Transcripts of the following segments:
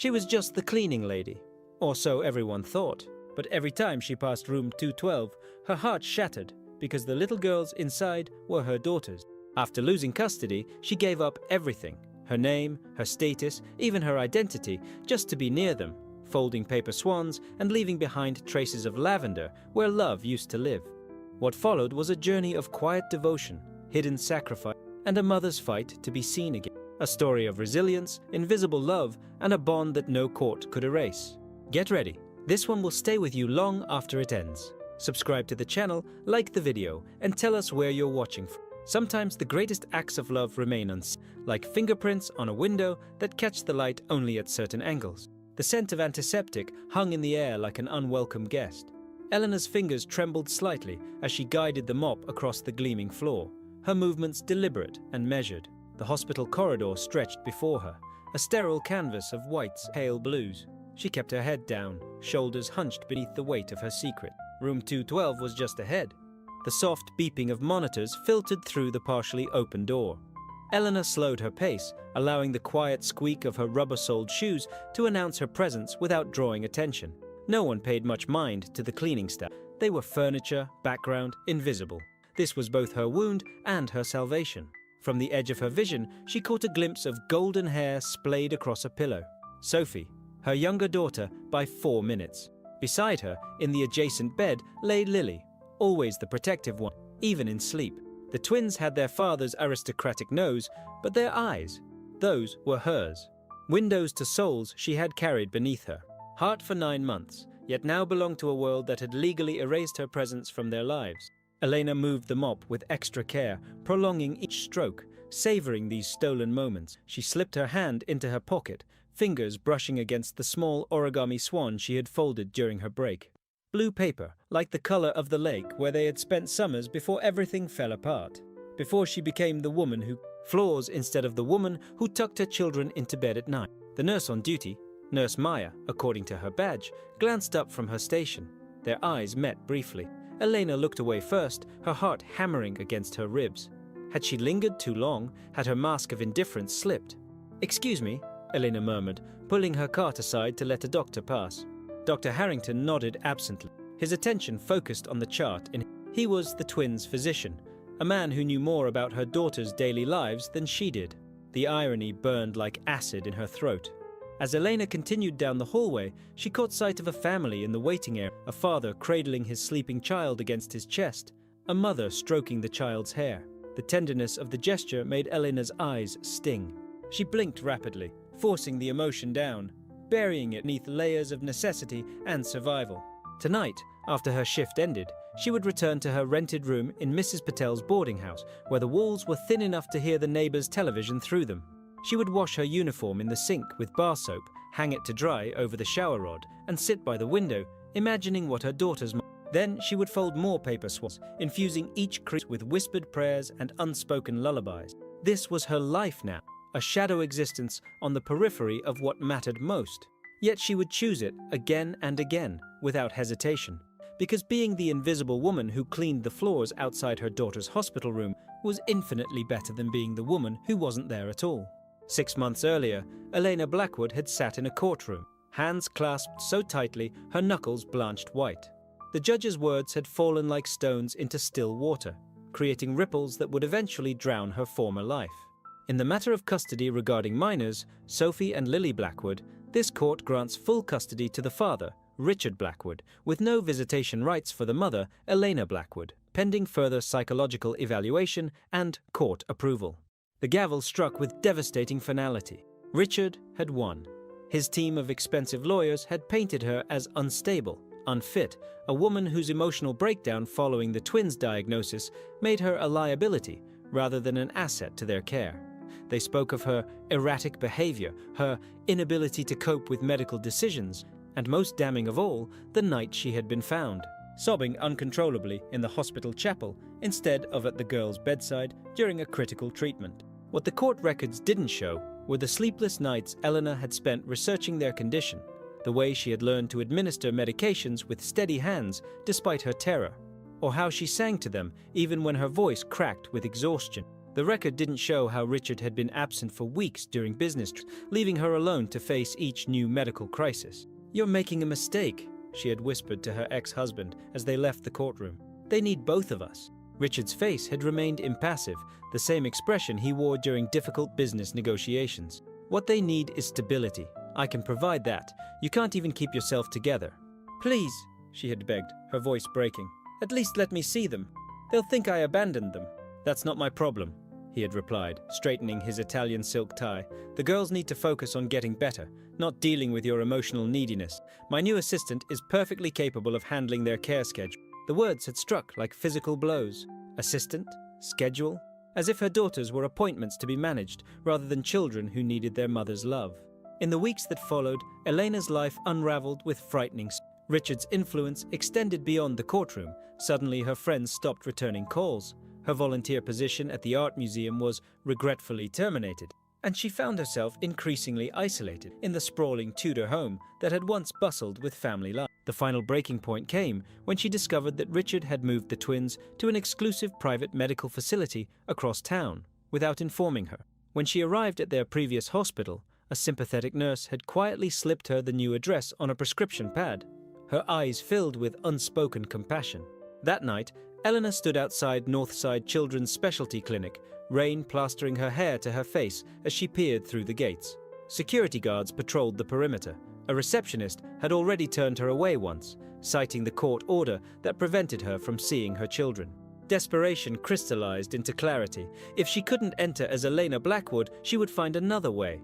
She was just the cleaning lady, or so everyone thought. But every time she passed room 212, her heart shattered because the little girls inside were her daughters. After losing custody, she gave up everything, her name, her status, even her identity, just to be near them, folding paper swans and leaving behind traces of lavender where love used to live. What followed was a journey of quiet devotion, hidden sacrifice, and a mother's fight to be seen again. A story of resilience, invisible love, and a bond that no court could erase. Get ready. This one will stay with you long after it ends. Subscribe to the channel, like the video, and tell us where you're watching from. Sometimes the greatest acts of love remain unseen, like fingerprints on a window that catch the light only at certain angles. The scent of antiseptic hung in the air like an unwelcome guest. Eleanor's fingers trembled slightly as she guided the mop across the gleaming floor, her movements deliberate and measured. The hospital corridor stretched before her, a sterile canvas of whites, pale blues. She kept her head down, shoulders hunched beneath the weight of her secret. Room 212 was just ahead. The soft beeping of monitors filtered through the partially open door. Eleanor slowed her pace, allowing the quiet squeak of her rubber-soled shoes to announce her presence without drawing attention. No one paid much mind to the cleaning staff. They were furniture, background, invisible. This was both her wound and her salvation. From the edge of her vision, she caught a glimpse of golden hair splayed across a pillow. Sophie, her younger daughter by 4 minutes. Beside her, in the adjacent bed, lay Lily, always the protective one, even in sleep. The twins had their father's aristocratic nose, but their eyes, those were hers. Windows to souls she had carried beneath her. Heart for 9 months, yet now belonged to a world that had legally erased her presence from their lives. Elena moved the mop with extra care, prolonging each stroke, savoring these stolen moments. She slipped her hand into her pocket, fingers brushing against the small origami swan she had folded during her break. Blue paper, like the color of the lake where they had spent summers before everything fell apart. Before she became the woman who floors instead of the woman who tucked her children into bed at night. The nurse on duty, Nurse Maya, according to her badge, glanced up from her station. Their eyes met briefly. Elena looked away first, her heart hammering against her ribs. Had she lingered too long? Had her mask of indifference slipped? "Excuse me," Elena murmured, pulling her cart aside to let a doctor pass. Dr. Harrington nodded absently, his attention focused on the chart. He was the twins' physician, a man who knew more about her daughters' daily lives than she did. The irony burned like acid in her throat. As Elena continued down the hallway, she caught sight of a family in the waiting area, a father cradling his sleeping child against his chest, a mother stroking the child's hair. The tenderness of the gesture made Elena's eyes sting. She blinked rapidly, forcing the emotion down, burying it beneath layers of necessity and survival. Tonight, after her shift ended, she would return to her rented room in Mrs. Patel's boarding house, where the walls were thin enough to hear the neighbor's television through them. She would wash her uniform in the sink with bar soap, hang it to dry over the shower rod, and sit by the window, imagining what her daughters might. Then she would fold more paper swans, infusing each crease with whispered prayers and unspoken lullabies. This was her life now, a shadow existence on the periphery of what mattered most. Yet she would choose it again and again, without hesitation. Because being the invisible woman who cleaned the floors outside her daughter's hospital room was infinitely better than being the woman who wasn't there at all. 6 months earlier, Elena Blackwood had sat in a courtroom, hands clasped so tightly her knuckles blanched white. The judge's words had fallen like stones into still water, creating ripples that would eventually drown her former life. In the matter of custody regarding minors, Sophie and Lily Blackwood, this court grants full custody to the father, Richard Blackwood, with no visitation rights for the mother, Elena Blackwood, pending further psychological evaluation and court approval. The gavel struck with devastating finality. Richard had won. His team of expensive lawyers had painted her as unstable, unfit, a woman whose emotional breakdown following the twins' diagnosis made her a liability rather than an asset to their care. They spoke of her erratic behavior, her inability to cope with medical decisions, and most damning of all, the night she had been found, sobbing uncontrollably in the hospital chapel instead of at the girl's bedside during a critical treatment. What the court records didn't show were the sleepless nights Eleanor had spent researching their condition, the way she had learned to administer medications with steady hands despite her terror, or how she sang to them even when her voice cracked with exhaustion. The record didn't show how Richard had been absent for weeks during business trips, leaving her alone to face each new medical crisis. "You're making a mistake," she had whispered to her ex-husband as they left the courtroom. "They need both of us." Richard's face had remained impassive, the same expression he wore during difficult business negotiations. "What they need is stability. I can provide that. You can't even keep yourself together." "Please," she had begged, her voice breaking. "At least let me see them. They'll think I abandoned them." "That's not my problem," he had replied, straightening his Italian silk tie. "The girls need to focus on getting better, not dealing with your emotional neediness. My new assistant is perfectly capable of handling their care schedule." The words had struck like physical blows. Assistant? Schedule? As if her daughters were appointments to be managed, rather than children who needed their mother's love. In the weeks that followed, Elena's life unraveled with frightening. Richard's influence extended beyond the courtroom. Suddenly her friends stopped returning calls. Her volunteer position at the art museum was regretfully terminated, and she found herself increasingly isolated in the sprawling Tudor home that had once bustled with family life. The final breaking point came when she discovered that Richard had moved the twins to an exclusive private medical facility across town, without informing her. When she arrived at their previous hospital, a sympathetic nurse had quietly slipped her the new address on a prescription pad. Her eyes filled with unspoken compassion. That night, Eleanor stood outside Northside Children's Specialty Clinic, rain plastering her hair to her face as she peered through the gates. Security guards patrolled the perimeter. A receptionist had already turned her away once, citing the court order that prevented her from seeing her children. Desperation crystallized into clarity. If she couldn't enter as Elena Blackwood, she would find another way.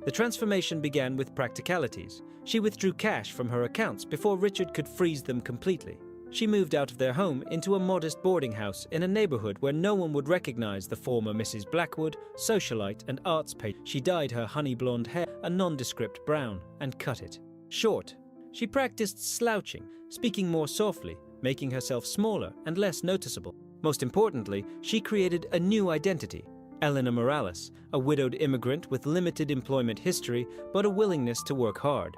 The transformation began with practicalities. She withdrew cash from her accounts before Richard could freeze them completely. She moved out of their home into a modest boarding house in a neighborhood where no one would recognize the former Mrs. Blackwood, socialite and arts patron. She dyed her honey blonde hair a nondescript brown and cut it short. She practiced slouching, speaking more softly, making herself smaller and less noticeable. Most importantly, she created a new identity, Eleanor Morales, a widowed immigrant with limited employment history but a willingness to work hard.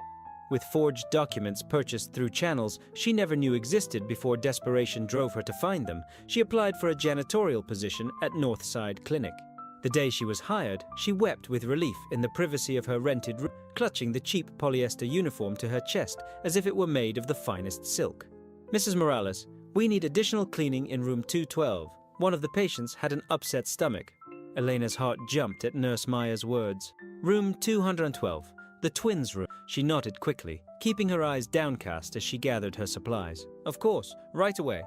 With forged documents purchased through channels she never knew existed before desperation drove her to find them, she applied for a janitorial position at Northside Clinic. The day she was hired, she wept with relief in the privacy of her rented room, clutching the cheap polyester uniform to her chest as if it were made of the finest silk. "Mrs. Morales, we need additional cleaning in room 212. One of the patients had an upset stomach." Elena's heart jumped at Nurse Maya's words. "Room 212. The twins' room." She nodded quickly, keeping her eyes downcast as she gathered her supplies. "Of course, right away."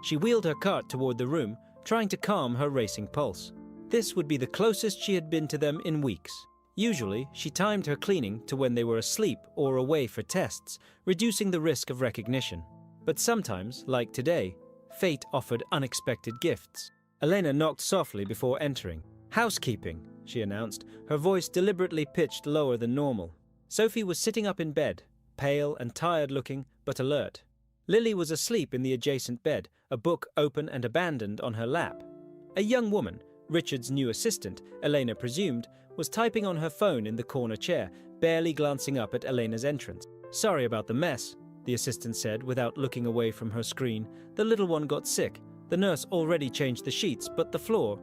She wheeled her cart toward the room, trying to calm her racing pulse. This would be the closest she had been to them in weeks. Usually, she timed her cleaning to when they were asleep or away for tests, reducing the risk of recognition. But sometimes, like today, fate offered unexpected gifts. Elena knocked softly before entering. "Housekeeping," she announced, her voice deliberately pitched lower than normal. Sophie was sitting up in bed, pale and tired-looking, but alert. Lily was asleep in the adjacent bed, a book open and abandoned on her lap. A young woman, Richard's new assistant, Elena presumed, was typing on her phone in the corner chair, barely glancing up at Elena's entrance. "Sorry about the mess," the assistant said without looking away from her screen. "The little one got sick. The nurse already changed the sheets, but the floor—"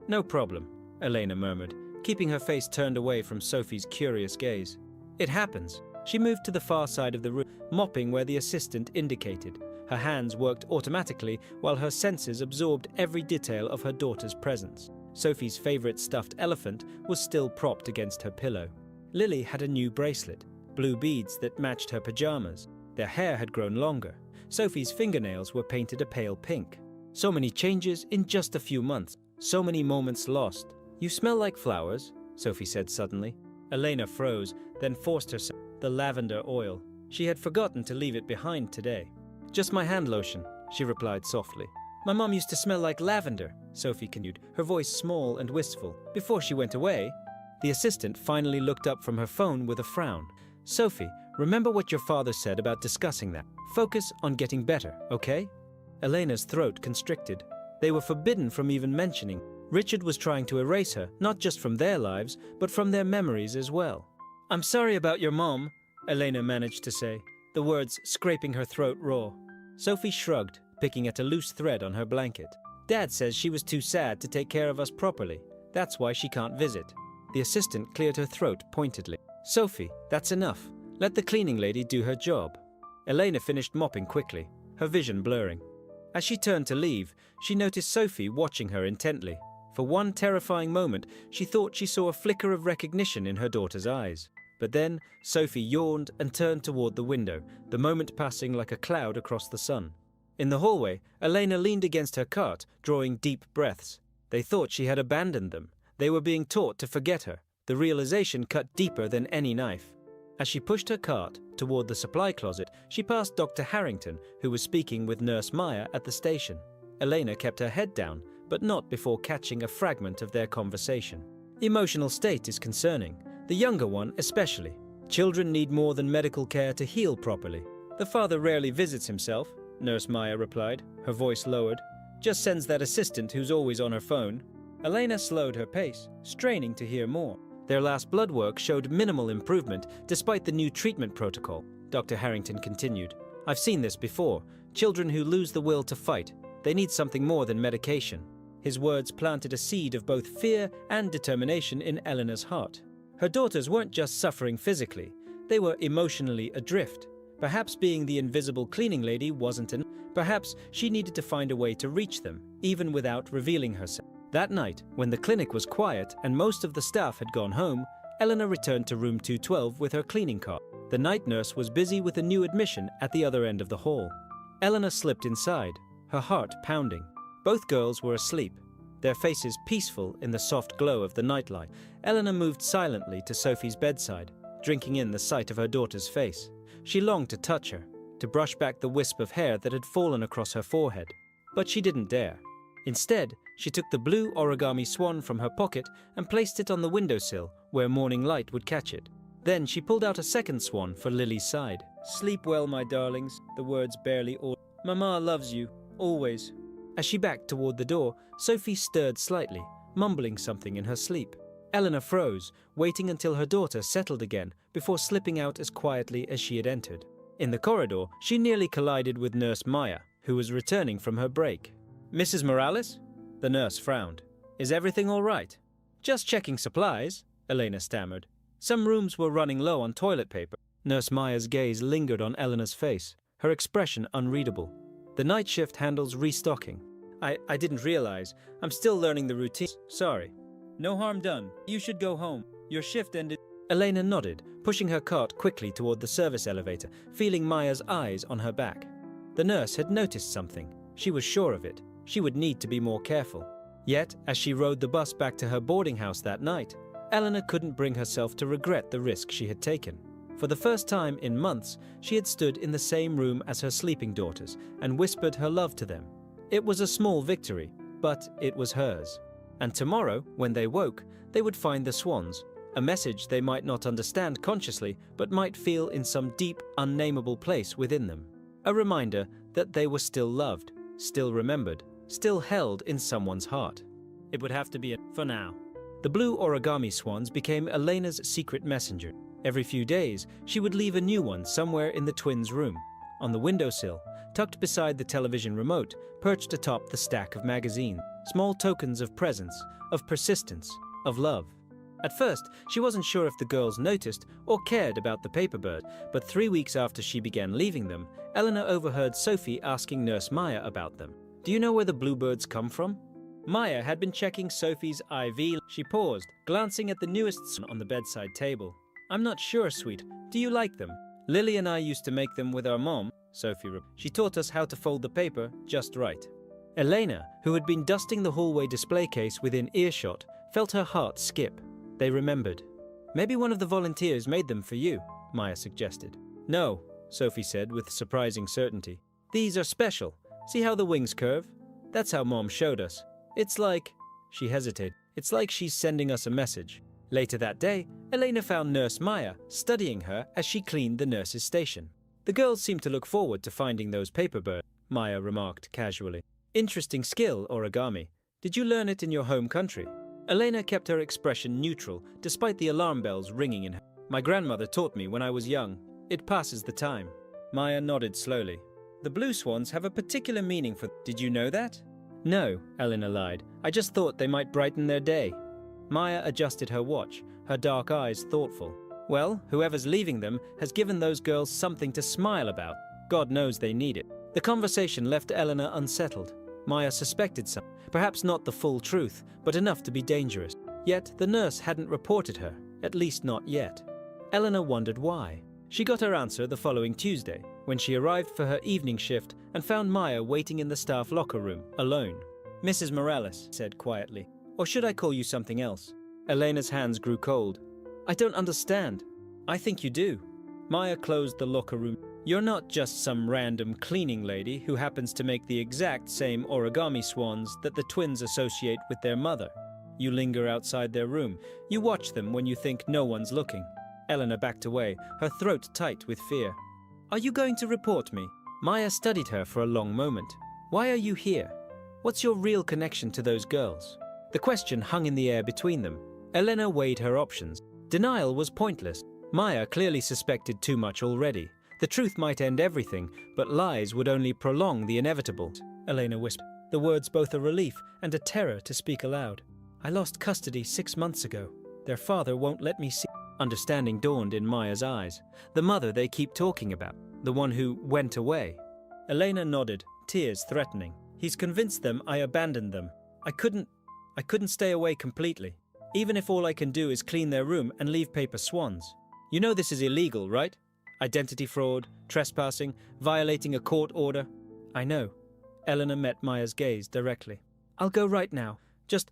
"No problem," Elena murmured, keeping her face turned away from Sophie's curious gaze. "It happens." She moved to the far side of the room, mopping where the assistant indicated. Her hands worked automatically while her senses absorbed every detail of her daughter's presence. Sophie's favorite stuffed elephant was still propped against her pillow. Lily had a new bracelet, blue beads that matched her pajamas. Their hair had grown longer. Sophie's fingernails were painted a pale pink. So many changes in just a few months. So many moments lost. "You smell like flowers," Sophie said suddenly. Elena froze, then forced herself the lavender oil. She had forgotten to leave it behind today. "Just my hand lotion," she replied softly. "My mom used to smell like lavender," Sophie continued, her voice small and wistful. "Before she went away." The assistant finally looked up from her phone with a frown. "Sophie, remember what your father said about discussing that. Focus on getting better, okay?" Elena's throat constricted. They were forbidden from even mentioning. Richard was trying to erase her, not just from their lives, but from their memories as well. "I'm sorry about your mom," Elena managed to say, the words scraping her throat raw. Sophie shrugged, picking at a loose thread on her blanket. Dad says she was too sad to take care of us properly. That's why she can't visit. The assistant cleared her throat pointedly. Sophie, that's enough. Let the cleaning lady do her job. Elena finished mopping quickly, her vision blurring. As she turned to leave, she noticed Sophie watching her intently. For one terrifying moment, she thought she saw a flicker of recognition in her daughter's eyes. But then, Sophie yawned and turned toward the window, the moment passing like a cloud across the sun. In the hallway, Elena leaned against her cart, drawing deep breaths. They thought she had abandoned them. They were being taught to forget her. The realization cut deeper than any knife. As she pushed her cart toward the supply closet, she passed Dr. Harrington, who was speaking with Nurse Meyer at the station. Elena kept her head down, but not before catching a fragment of their conversation. Emotional state is concerning, the younger one especially. Children need more than medical care to heal properly. The father rarely visits himself, Nurse Meyer replied, her voice lowered. Just sends that assistant who's always on her phone. Elena slowed her pace, straining to hear more. Their last blood work showed minimal improvement despite the new treatment protocol, Dr. Harrington continued. I've seen this before. Children who lose the will to fight. They need something more than medication. His words planted a seed of both fear and determination in Eleanor's heart. Her daughters weren't just suffering physically. They were emotionally adrift. Perhaps being the invisible cleaning lady wasn't enough. Perhaps she needed to find a way to reach them, even without revealing herself. That night, when the clinic was quiet and most of the staff had gone home, Eleanor returned to room 212 with her cleaning cart. The night nurse was busy with a new admission at the other end of the hall. Eleanor slipped inside, her heart pounding. Both girls were asleep, their faces peaceful in the soft glow of the nightlight. Eleanor moved silently to Sophie's bedside, drinking in the sight of her daughter's face. She longed to touch her, to brush back the wisp of hair that had fallen across her forehead. But she didn't dare. Instead, she took the blue origami swan from her pocket and placed it on the windowsill where morning light would catch it. Then she pulled out a second swan for Lily's side. Sleep well, my darlings, the words barely audible. Mama loves you, always. As she backed toward the door, Sophie stirred slightly, mumbling something in her sleep. Eleanor froze, waiting until her daughter settled again before slipping out as quietly as she had entered. In the corridor, she nearly collided with Nurse Meyer, who was returning from her break. Mrs. Morales? The nurse frowned. Is everything all right? Just checking supplies, Elena stammered. Some rooms were running low on toilet paper. Nurse Meyer's gaze lingered on Eleanor's face, her expression unreadable. The night shift handles restocking. I didn't realize. I'm still learning the routine. Sorry. No harm done. You should go home. Your shift ended. Elena nodded, pushing her cart quickly toward the service elevator, feeling Meyer's eyes on her back. The nurse had noticed something. She was sure of it. She would need to be more careful. Yet, as she rode the bus back to her boarding house that night, Eleanor couldn't bring herself to regret the risk she had taken. For the first time in months, she had stood in the same room as her sleeping daughters and whispered her love to them. It was a small victory, but it was hers. And tomorrow, when they woke, they would find the swans, a message they might not understand consciously, but might feel in some deep, unnameable place within them. A reminder that they were still loved, still remembered, still held in someone's heart. It would have to be for now. The blue origami swans became Elena's secret messenger. Every few days, she would leave a new one somewhere in the twins' room. On the windowsill, tucked beside the television remote, perched atop the stack of magazines, small tokens of presence, of persistence, of love. At first, she wasn't sure if the girls noticed or cared about the paper bird, but 3 weeks after she began leaving them, Eleanor overheard Sophie asking Nurse Meyer about them. Do you know where the bluebirds come from? Meyer had been checking Sophie's IV. She paused, glancing at the newest on the bedside table. I'm not sure, sweet. Do you like them? Lily and I used to make them with our mom, Sophie replied. She taught us how to fold the paper just right. Elena, who had been dusting the hallway display case within earshot, felt her heart skip. They remembered. Maybe one of the volunteers made them for you, Meyer suggested. No, Sophie said with surprising certainty. These are special. See how the wings curve? That's how Mom showed us. It's like... She hesitated. It's like she's sending us a message. Later that day, Elena found Nurse Meyer studying her as she cleaned the nurse's station. The girls seemed to look forward to finding those paper birds, Meyer remarked casually. Interesting skill, origami. Did you learn it in your home country? Elena kept her expression neutral despite the alarm bells ringing in her. My grandmother taught me when I was young. It passes the time. Meyer nodded slowly. The blue swans have a particular meaning for... Did you know that? No, Elena lied. I just thought they might brighten their day. Maya adjusted her watch, her dark eyes thoughtful. Well, whoever's leaving them has given those girls something to smile about. God knows they need it. The conversation left Elena unsettled. Maya suspected something, perhaps not the full truth, but enough to be dangerous. Yet the nurse hadn't reported her, at least not yet. Elena wondered why. She got her answer the following Tuesday, when she arrived for her evening shift and found Maya waiting in the staff locker room, alone. Mrs. Morales said quietly, "Or should I call you something else?" Elena's hands grew cold. "I don't understand." "I think you do." Maya closed the locker room. "You're not just some random cleaning lady who happens to make the exact same origami swans that the twins associate with their mother. You linger outside their room. You watch them when you think no one's looking." Elena backed away, her throat tight with fear. "Are you going to report me?" Maya studied her for a long moment. "Why are you here? What's your real connection to those girls?" The question hung in the air between them. Elena weighed her options. Denial was pointless. Maya clearly suspected too much already. The truth might end everything, but lies would only prolong the inevitable. Elena whispered, the words both a relief and a terror to speak aloud. "I lost custody 6 months ago. Their father won't let me see." Understanding dawned in Maya's eyes. The mother they keep talking about. The one who went away. Elena nodded, tears threatening. "He's convinced them I abandoned them. I couldn't stay away completely. Even if all I can do is clean their room and leave paper swans. You know this is illegal, right? Identity fraud, trespassing, violating a court order." "I know." Elena met Maya's gaze directly. "I'll go right now. Just,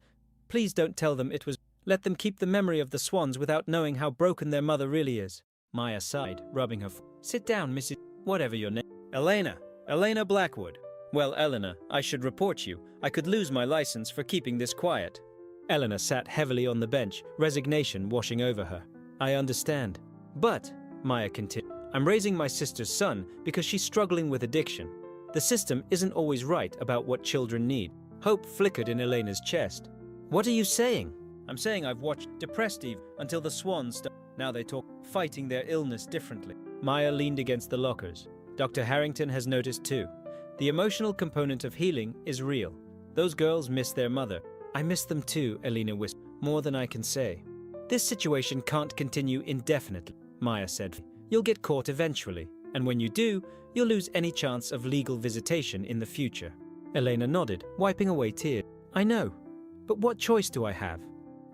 please don't tell them it was... Let them keep the memory of the swans without knowing how broken their mother really is." Maya sighed, rubbing her foot. "Sit down, Mrs. Whatever your name." Elena Blackwood." "Well, Elena, I should report you. I could lose my license for keeping this quiet." Elena sat heavily on the bench, resignation washing over her. "I understand. But," Maya continued, "I'm raising my sister's son because she's struggling with addiction. The system isn't always right about what children need." Hope flickered in Elena's chest. "What are you saying?" "I'm saying I've watched Depressed Eve until the swans now they talk, fighting their illness differently." Maya leaned against the lockers. Dr. Harrington has noticed too. The emotional component of healing is real. Those girls miss their mother. "I miss them too," Elena whispered, "more than I can say." "This situation can't continue indefinitely," Maya said. "You'll get caught eventually, and when you do, you'll lose any chance of legal visitation in the future." Elena nodded, wiping away tears. "I know, but what choice do I have?"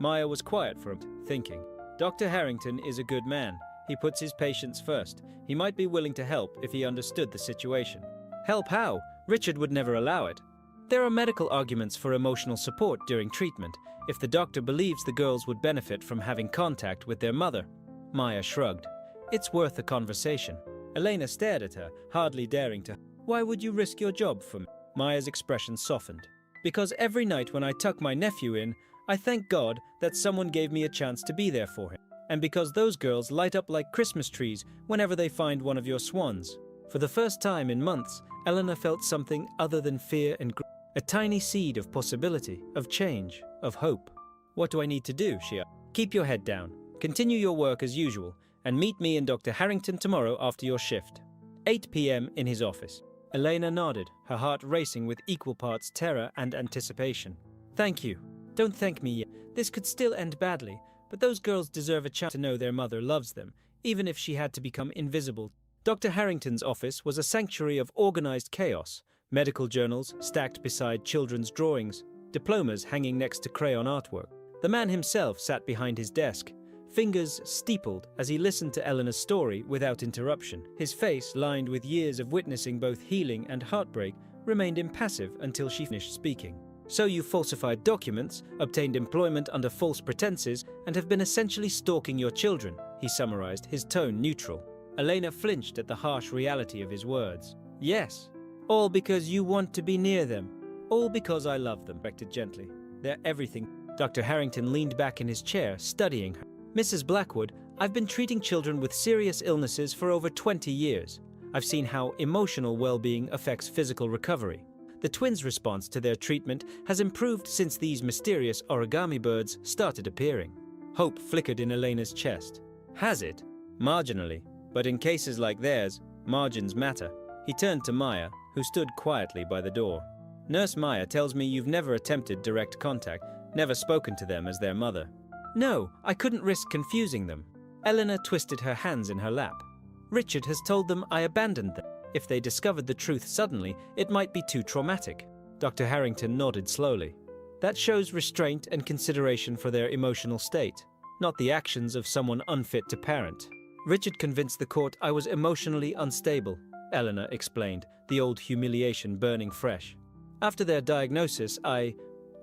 Maya was quiet for a moment, thinking. Dr. Harrington is a good man. He puts his patients first. He might be willing to help if he understood the situation. Help how? Richard would never allow it. There are medical arguments for emotional support during treatment, if the doctor believes the girls would benefit from having contact with their mother. Maya shrugged. "It's worth a conversation." Elena stared at her, hardly daring to. "Why would you risk your job for me?" Maya's expression softened. "Because every night when I tuck my nephew in, I thank God that someone gave me a chance to be there for him. And because those girls light up like Christmas trees whenever they find one of your swans." For the first time in months, Elena felt something other than fear and grief. A tiny seed of possibility, of change, of hope. "What do I need to do?" she asked. "Keep your head down. Continue your work as usual, and meet me and Dr. Harrington tomorrow after your shift. 8 p.m. in his office." Elena nodded, her heart racing with equal parts terror and anticipation. "Thank you. Don't thank me yet. This could still end badly, but those girls deserve a chance to know their mother loves them, even if she had to become invisible." Dr. Harrington's office was a sanctuary of organized chaos. Medical journals stacked beside children's drawings, diplomas hanging next to crayon artwork. The man himself sat behind his desk, fingers steepled as he listened to Elena's story without interruption. His face, lined with years of witnessing both healing and heartbreak, remained impassive until she finished speaking. "So you falsified documents, obtained employment under false pretenses, and have been essentially stalking your children," he summarized, his tone neutral. Elena flinched at the harsh reality of his words. "Yes. All because you want to be near them. All because I love them," corrected gently. "They're everything." Dr. Harrington leaned back in his chair, studying her. "Mrs. Blackwood, I've been treating children with serious illnesses for over 20 years. I've seen how emotional well-being affects physical recovery. The twins' response to their treatment has improved since these mysterious origami birds started appearing." Hope flickered in Elena's chest. "Has it? Marginally. But in cases like theirs, margins matter." He turned to Maya, who stood quietly by the door. Nurse Maya tells me you've never attempted direct contact, never spoken to them as their mother. No, I couldn't risk confusing them. Eleanor twisted her hands in her lap. Richard has told them I abandoned them. If they discovered the truth suddenly, it might be too traumatic. Dr. Harrington nodded slowly. That shows restraint and consideration for their emotional state, not the actions of someone unfit to parent. Richard convinced the court I was emotionally unstable, Eleanor explained, the old humiliation burning fresh. After their diagnosis, I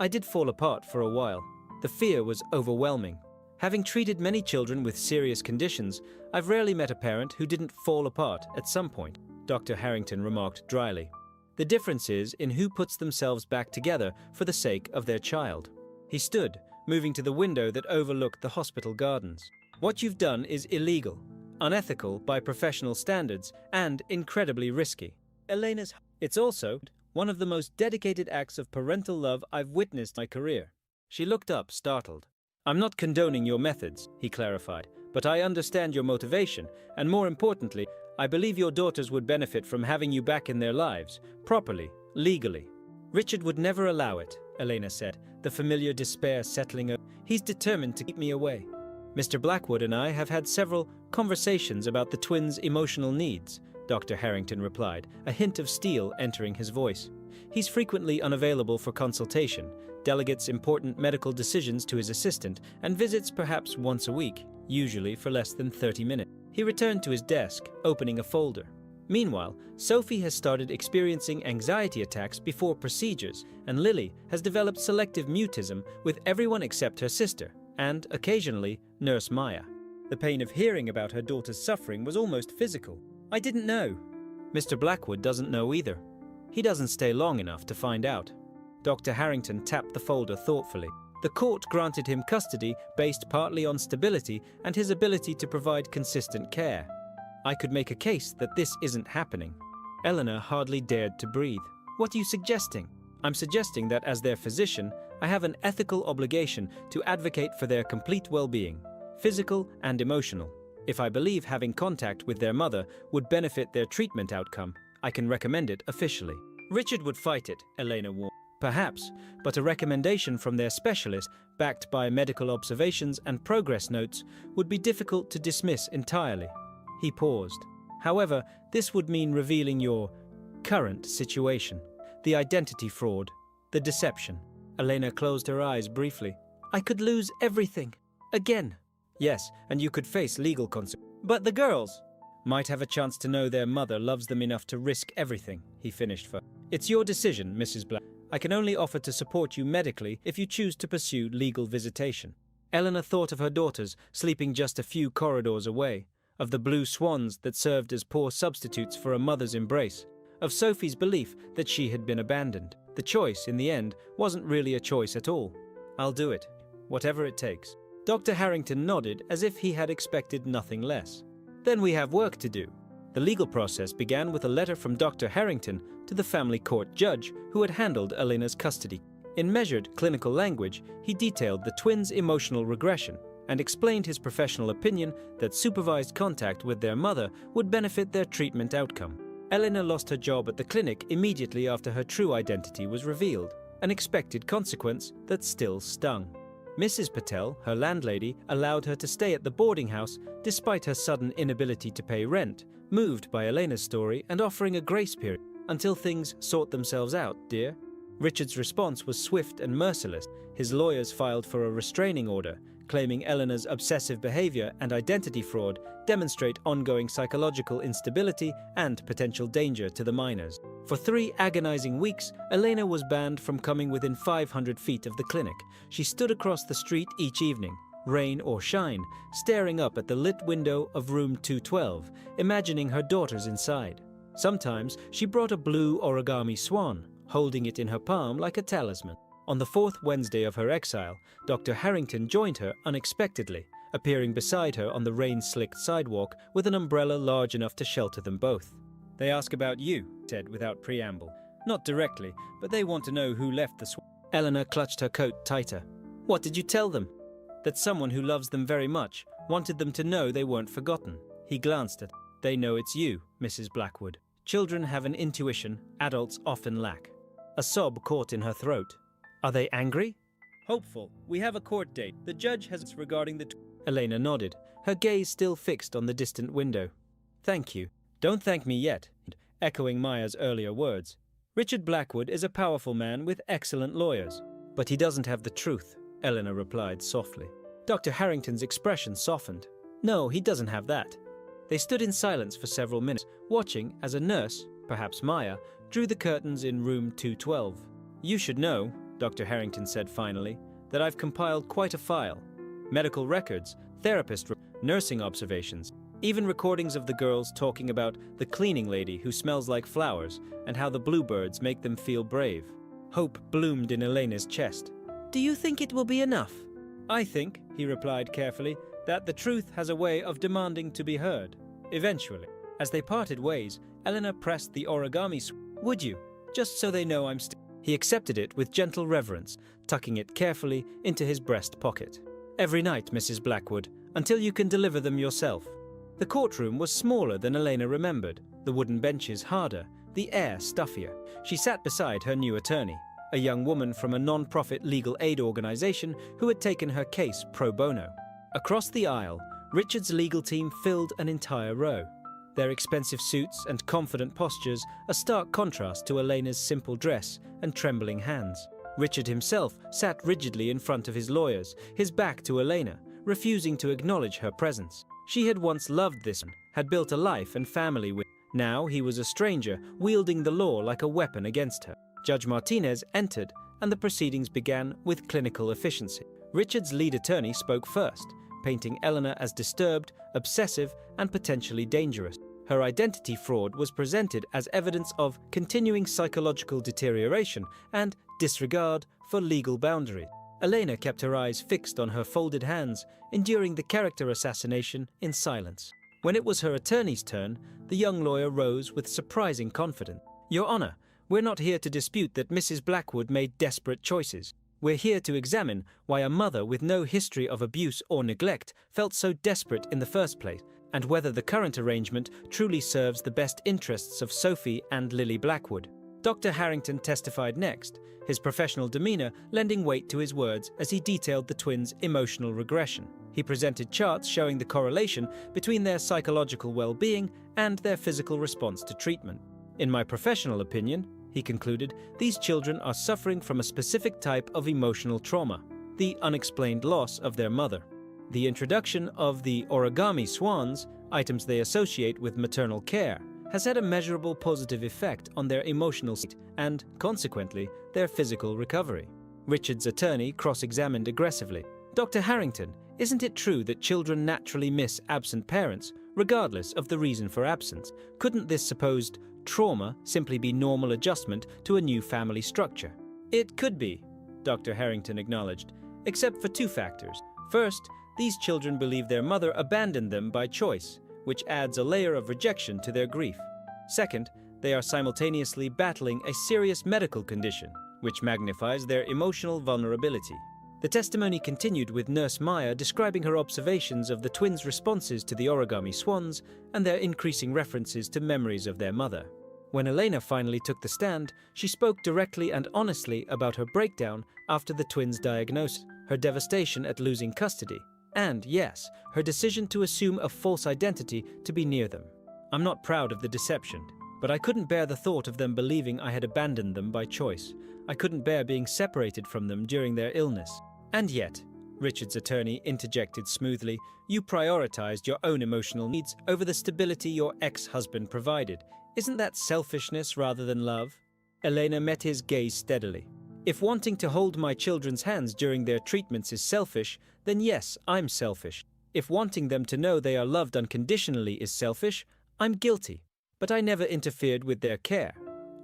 did fall apart for a while. The fear was overwhelming. Having treated many children with serious conditions, I've rarely met a parent who didn't fall apart at some point, Dr. Harrington remarked dryly. The difference is in who puts themselves back together for the sake of their child. He stood, moving to the window that overlooked the hospital gardens. What you've done is illegal, unethical by professional standards, and incredibly risky. It's also one of the most dedicated acts of parental love I've witnessed in my career. She looked up, startled. I'm not condoning your methods, he clarified, but I understand your motivation, and more importantly, I believe your daughters would benefit from having you back in their lives, properly, legally. Richard would never allow it, Elena said, the familiar despair settling over. He's determined to keep me away. Mr. Blackwood and I have had several conversations about the twins' emotional needs, Dr. Harrington replied, a hint of steel entering his voice. He's frequently unavailable for consultation, delegates important medical decisions to his assistant, and visits perhaps once a week, usually for less than 30 minutes. He returned to his desk, opening a folder. Meanwhile, Sophie has started experiencing anxiety attacks before procedures, and Lily has developed selective mutism with everyone except her sister, and, occasionally, Nurse Maya. The pain of hearing about her daughter's suffering was almost physical. I didn't know. Mr. Blackwood doesn't know either. He doesn't stay long enough to find out. Dr. Harrington tapped the folder thoughtfully. The court granted him custody based partly on stability and his ability to provide consistent care. I could make a case that this isn't happening. Eleanor hardly dared to breathe. What are you suggesting? I'm suggesting that as their physician, I have an ethical obligation to advocate for their complete well-being, physical and emotional. If I believe having contact with their mother would benefit their treatment outcome, I can recommend it officially. Richard would fight it, Elena warned. Perhaps, but a recommendation from their specialist, backed by medical observations and progress notes, would be difficult to dismiss entirely. He paused. However, this would mean revealing your current situation, the identity fraud, the deception. Elena closed her eyes briefly. I could lose everything. Again. Yes, and you could face legal consequences. But the girls might have a chance to know their mother loves them enough to risk everything, he finished first. It's your decision, Mrs. Black. I can only offer to support you medically if you choose to pursue legal visitation. Eleanor thought of her daughters sleeping just a few corridors away, of the blue swans that served as poor substitutes for a mother's embrace, of Sophie's belief that she had been abandoned. The choice, in the end, wasn't really a choice at all. I'll do it, whatever it takes. Dr. Harrington nodded as if he had expected nothing less. Then we have work to do. The legal process began with a letter from Dr. Harrington to the family court judge who had handled Elena's custody. In measured clinical language, he detailed the twins' emotional regression and explained his professional opinion that supervised contact with their mother would benefit their treatment outcome. Elena lost her job at the clinic immediately after her true identity was revealed, an expected consequence that still stung. Mrs. Patel, her landlady, allowed her to stay at the boarding house despite her sudden inability to pay rent, moved by Elena's story and offering a grace period. Until things sort themselves out, dear. Richard's response was swift and merciless. His lawyers filed for a restraining order, claiming Eleanor's obsessive behavior and identity fraud demonstrate ongoing psychological instability and potential danger to the minors. For 3 agonizing weeks, Elena was banned from coming within 500 feet of the clinic. She stood across the street each evening, rain or shine, staring up at the lit window of room 212, imagining her daughters inside. Sometimes she brought a blue origami swan, holding it in her palm like a talisman. On the 4th Wednesday of her exile, Dr. Harrington joined her unexpectedly, appearing beside her on the rain-slicked sidewalk with an umbrella large enough to shelter them both. They ask about you, he said without preamble. Not directly, but they want to know who left the swan. Eleanor clutched her coat tighter. What did you tell them? That someone who loves them very much wanted them to know they weren't forgotten. He glanced at her. They know it's you, Mrs. Blackwood. Children have an intuition adults often lack. A sob caught in her throat. Are they angry? Hopeful. We have a court date. The judge has regarding the... Elena nodded, her gaze still fixed on the distant window. Thank you. Don't thank me yet, echoing Maya's earlier words. Richard Blackwood is a powerful man with excellent lawyers. But he doesn't have the truth, Elena replied softly. Dr. Harrington's expression softened. No, he doesn't have that. They stood in silence for several minutes, watching as a nurse, perhaps Maya, drew the curtains in room 212. You should know, Dr. Harrington said finally, that I've compiled quite a file. Medical records, nursing observations, even recordings of the girls talking about the cleaning lady who smells like flowers and how the bluebirds make them feel brave. Hope bloomed in Elena's chest. Do you think it will be enough? I think, he replied carefully, that the truth has a way of demanding to be heard. Eventually. As they parted ways, Elena pressed the origami. Would you? Just so they know I'm still... He accepted it with gentle reverence, tucking it carefully into his breast pocket. Every night, Mrs. Blackwood, until you can deliver them yourself. The courtroom was smaller than Elena remembered, the wooden benches harder, the air stuffier. She sat beside her new attorney, a young woman from a non-profit legal aid organization who had taken her case pro bono. Across the aisle, Richard's legal team filled an entire row. Their expensive suits and confident postures a stark contrast to Elena's simple dress and trembling hands. Richard himself sat rigidly in front of his lawyers, his back to Elena, refusing to acknowledge her presence. She had once loved this man, had built a life and family with. Now he was a stranger, wielding the law like a weapon against her. Judge Martinez entered, and the proceedings began with clinical efficiency. Richard's lead attorney spoke first, painting Elena as disturbed, obsessive, and potentially dangerous. Her identity fraud was presented as evidence of continuing psychological deterioration and disregard for legal boundaries. Elena kept her eyes fixed on her folded hands, enduring the character assassination in silence. When it was her attorney's turn, the young lawyer rose with surprising confidence. Your Honor, we're not here to dispute that Mrs. Blackwood made desperate choices. We're here to examine why a mother with no history of abuse or neglect felt so desperate in the first place, and whether the current arrangement truly serves the best interests of Sophie and Lily Blackwood. Dr. Harrington testified next, his professional demeanor lending weight to his words as he detailed the twins' emotional regression. He presented charts showing the correlation between their psychological well-being and their physical response to treatment. In my professional opinion, he concluded, these children are suffering from a specific type of emotional trauma, the unexplained loss of their mother. The introduction of the origami swans, items they associate with maternal care, has had a measurable positive effect on their emotional state and, consequently, their physical recovery. Richard's attorney cross-examined aggressively. Dr. Harrington, isn't it true that children naturally miss absent parents, regardless of the reason for absence? Couldn't this supposed trauma simply be normal adjustment to a new family structure? It could be, Dr. Harrington acknowledged, except for two factors. First, these children believe their mother abandoned them by choice, which adds a layer of rejection to their grief. Second, they are simultaneously battling a serious medical condition, which magnifies their emotional vulnerability. The testimony continued with Nurse Maya describing her observations of the twins' responses to the origami swans and their increasing references to memories of their mother. When Elena finally took the stand, she spoke directly and honestly about her breakdown after the twins' diagnosis, her devastation at losing custody, and, yes, her decision to assume a false identity to be near them. I'm not proud of the deception, but I couldn't bear the thought of them believing I had abandoned them by choice. I couldn't bear being separated from them during their illness. And yet, Richard's attorney interjected smoothly, you prioritized your own emotional needs over the stability your ex-husband provided. Isn't that selfishness rather than love? Elena met his gaze steadily. If wanting to hold my children's hands during their treatments is selfish, then yes, I'm selfish. If wanting them to know they are loved unconditionally is selfish, I'm guilty. But I never interfered with their care.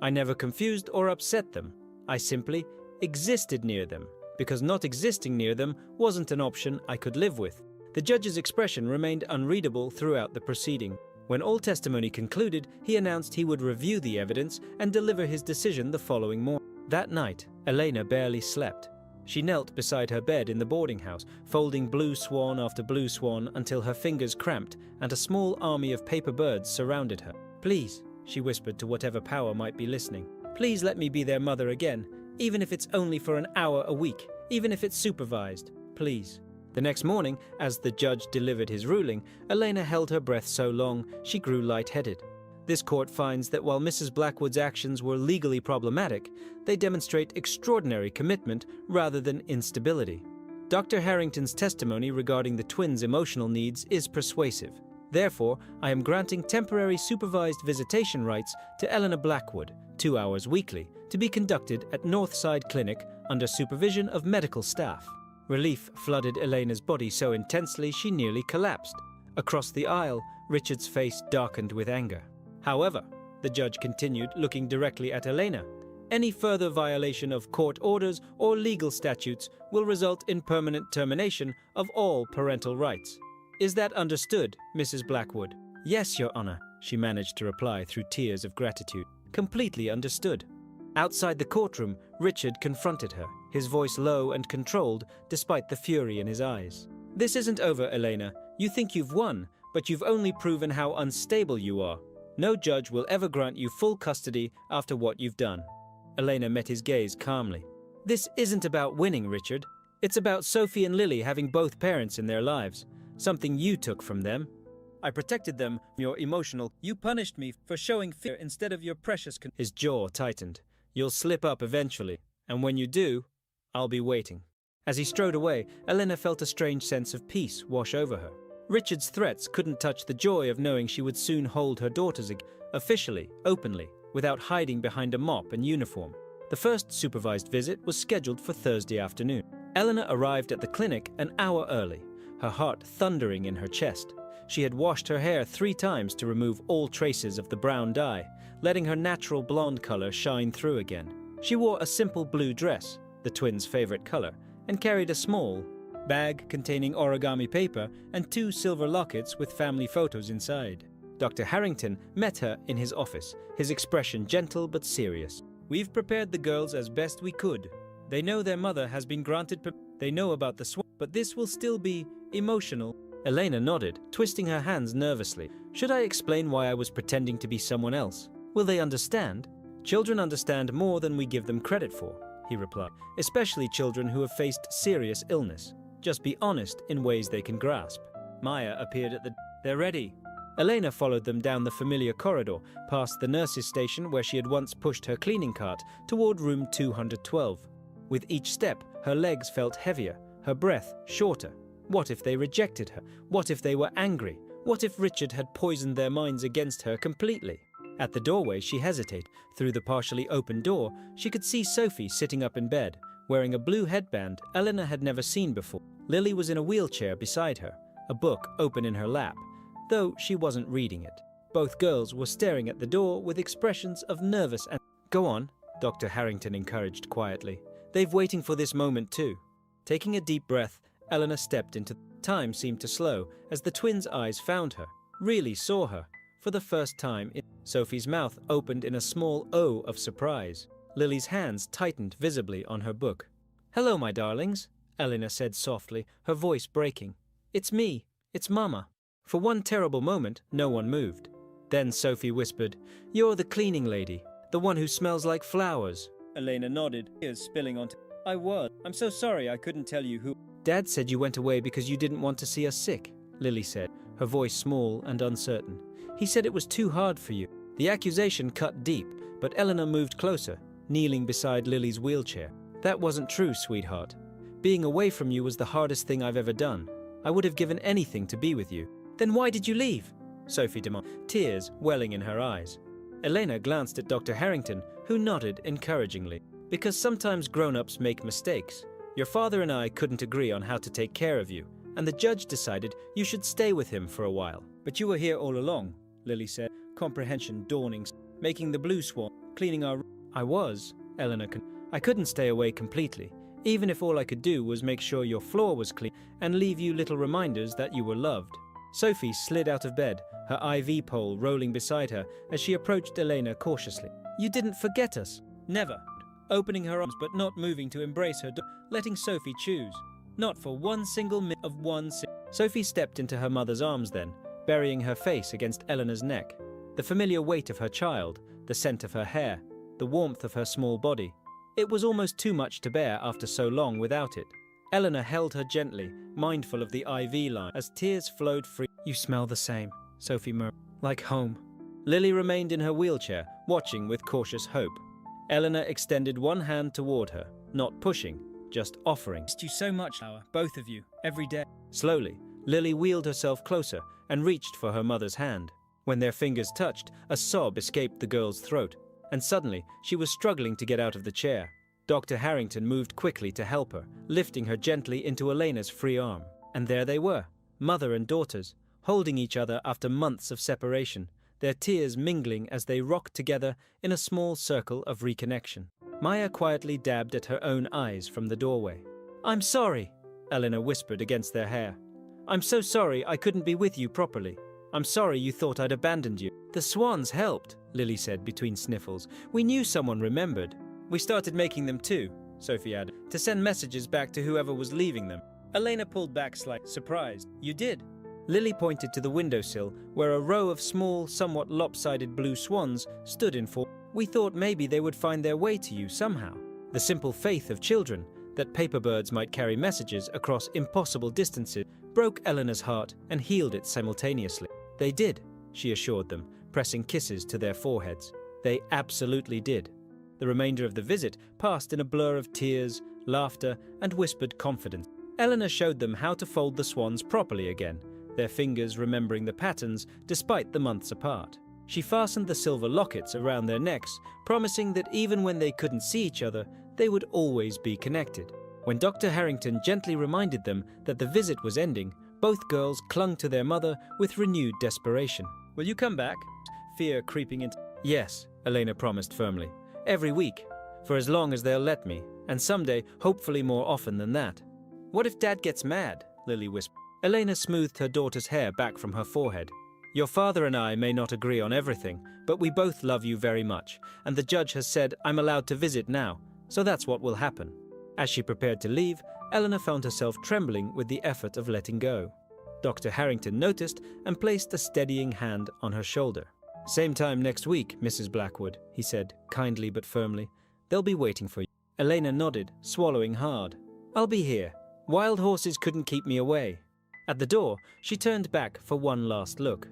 I never confused or upset them. I simply existed near them, because not existing near them wasn't an option I could live with. The judge's expression remained unreadable throughout the proceeding. When all testimony concluded, he announced he would review the evidence and deliver his decision the following morning. That night, Elena barely slept. She knelt beside her bed in the boarding house, folding blue swan after blue swan until her fingers cramped and a small army of paper birds surrounded her. Please, she whispered to whatever power might be listening, Please let me be their mother again, even if it's only for an hour a week, even if it's supervised. Please." The next morning, as the judge delivered his ruling, Elena held her breath so long she grew lightheaded. This court finds that while Mrs. Blackwood's actions were legally problematic, they demonstrate extraordinary commitment rather than instability. Dr. Harrington's testimony regarding the twins' emotional needs is persuasive. Therefore, I am granting temporary supervised visitation rights to Elena Blackwood, 2 hours weekly, to be conducted at Northside Clinic under supervision of medical staff. Relief flooded Elena's body so intensely she nearly collapsed. Across the aisle, Richard's face darkened with anger. However, the judge continued, looking directly at Elena. Any further violation of court orders or legal statutes will result in permanent termination of all parental rights. Is that understood, Mrs. Blackwood? Yes, Your Honor, she managed to reply through tears of gratitude. Completely understood. Outside the courtroom, Richard confronted her, his voice low and controlled despite the fury in his eyes. This isn't over, Elena. You think you've won, but you've only proven how unstable you are. No judge will ever grant you full custody after what you've done. Elena met his gaze calmly. This isn't about winning, Richard. It's about Sophie and Lily having both parents in their lives, something you took from them. I protected them from your emotional. You punished me for showing fear instead of your precious. His jaw tightened. You'll slip up eventually, and when you do, I'll be waiting. As he strode away, Elena felt a strange sense of peace wash over her. Richard's threats couldn't touch the joy of knowing she would soon hold her daughters again, officially, openly, without hiding behind a mop and uniform. The first supervised visit was scheduled for Thursday afternoon. Elena arrived at the clinic an hour early, her heart thundering in her chest. She had washed her hair 3 times to remove all traces of the brown dye, letting her natural blonde color shine through again. She wore a simple blue dress, the twins' favorite color, and carried a small bag containing origami paper and 2 silver lockets with family photos inside. Dr. Harrington met her in his office, his expression gentle but serious. We've prepared the girls as best we could. They know their mother has been granted they know about the swap, but this will still be emotional. Elena nodded, twisting her hands nervously. Should I explain why I was pretending to be someone else? Will they understand? Children understand more than we give them credit for, he replied, especially children who have faced serious illness. Just be honest in ways they can grasp. Maya appeared at the... They're ready. Elena followed them down the familiar corridor, past the nurse's station where she had once pushed her cleaning cart, toward room 212. With each step, her legs felt heavier, her breath shorter. What if they rejected her? What if they were angry? What if Richard had poisoned their minds against her completely? At the doorway, she hesitated. Through the partially open door, she could see Sophie sitting up in bed, wearing a blue headband Elena had never seen before. Lily was in a wheelchair beside her, a book open in her lap, though she wasn't reading it. Both girls were staring at the door with expressions of nervous and... Go on, Dr. Harrington encouraged quietly. They've waiting for this moment too. Taking a deep breath, Elena stepped into... Time seemed to slow as the twins' eyes found her, really saw her. For the first time, Sophie's mouth opened in a small O of surprise. Lily's hands tightened visibly on her book. Hello, my darlings, Elena said softly, her voice breaking. It's me. It's Mama. For one terrible moment, no one moved. Then Sophie whispered, You're the cleaning lady, the one who smells like flowers. Elena nodded, tears spilling onto... I was. I'm so sorry I couldn't tell you who... Dad said you went away because you didn't want to see us sick, Lily said, her voice small and uncertain. He said it was too hard for you. The accusation cut deep, but Eleanor moved closer, kneeling beside Lily's wheelchair. That wasn't true, sweetheart. Being away from you was the hardest thing I've ever done. I would have given anything to be with you. Then why did you leave? Sophie demanded, tears welling in her eyes. Elena glanced at Dr. Harrington, who nodded encouragingly. Because sometimes grown-ups make mistakes. Your father and I couldn't agree on how to take care of you, and the judge decided you should stay with him for a while. But you were here all along, Lily said, comprehension dawning, making the blue swan, cleaning our... I was, Eleanor. I couldn't stay away completely, even if all I could do was make sure your floor was clean and leave you little reminders that you were loved. Sophie slid out of bed, her IV pole rolling beside her as she approached Elena cautiously. You didn't forget us. Never. Opening her arms but not moving to embrace her, letting Sophie choose. Not for one single minute of Sophie stepped into her mother's arms then, burying her face against Eleanor's neck. The familiar weight of her child, the scent of her hair, the warmth of her small body. It was almost too much to bear after so long without it. Eleanor held her gently, mindful of the IV line, as tears flowed free. "You smell the same," Sophie murmured. "Like home." Lily remained in her wheelchair, watching with cautious hope. Eleanor extended one hand toward her, not pushing, just offering. "Missed you so much, Laura, both of you, every day." Slowly, Lily wheeled herself closer and reached for her mother's hand. When their fingers touched, a sob escaped the girl's throat, and suddenly she was struggling to get out of the chair. Dr. Harrington moved quickly to help her, lifting her gently into Elena's free arm. And there they were, mother and daughters, holding each other after months of separation, their tears mingling as they rocked together in a small circle of reconnection. Maya quietly dabbed at her own eyes from the doorway. "I'm sorry," Eleanor whispered against their hair. "I'm so sorry I couldn't be with you properly. I'm sorry you thought I'd abandoned you." "The swans helped," Lily said between sniffles. "We knew someone remembered." "We started making them too," Sophie added, "to send messages back to whoever was leaving them." Elena pulled back slightly, surprised. "You did?" Lily pointed to the windowsill, where a row of small, somewhat lopsided blue swans stood in form. "We thought maybe they would find their way to you somehow." The simple faith of children, that paper birds might carry messages across impossible distances, broke Eleanor's heart and healed it simultaneously. "They did," she assured them, pressing kisses to their foreheads. They absolutely did. The remainder of the visit passed in a blur of tears, laughter, and whispered confidence. Eleanor showed them how to fold the swans properly again, their fingers remembering the patterns despite the months apart. She fastened the silver lockets around their necks, promising that even when they couldn't see each other, they would always be connected. When Dr. Harrington gently reminded them that the visit was ending, both girls clung to their mother with renewed desperation. "Will you come back?" Fear creeping into... "Yes," Elena promised firmly. "Every week, for as long as they'll let me, and someday, hopefully more often than that." "What if Dad gets mad?" Lily whispered. Elena smoothed her daughter's hair back from her forehead. "Your father and I may not agree on everything, but we both love you very much, and the judge has said I'm allowed to visit now, so that's what will happen." As she prepared to leave, Eleanor found herself trembling with the effort of letting go. Dr. Harrington noticed and placed a steadying hand on her shoulder. "Same time next week, Mrs. Blackwood," he said, kindly but firmly. "They'll be waiting for you." Elena nodded, swallowing hard. "I'll be here. Wild horses couldn't keep me away." At the door, she turned back for one last look.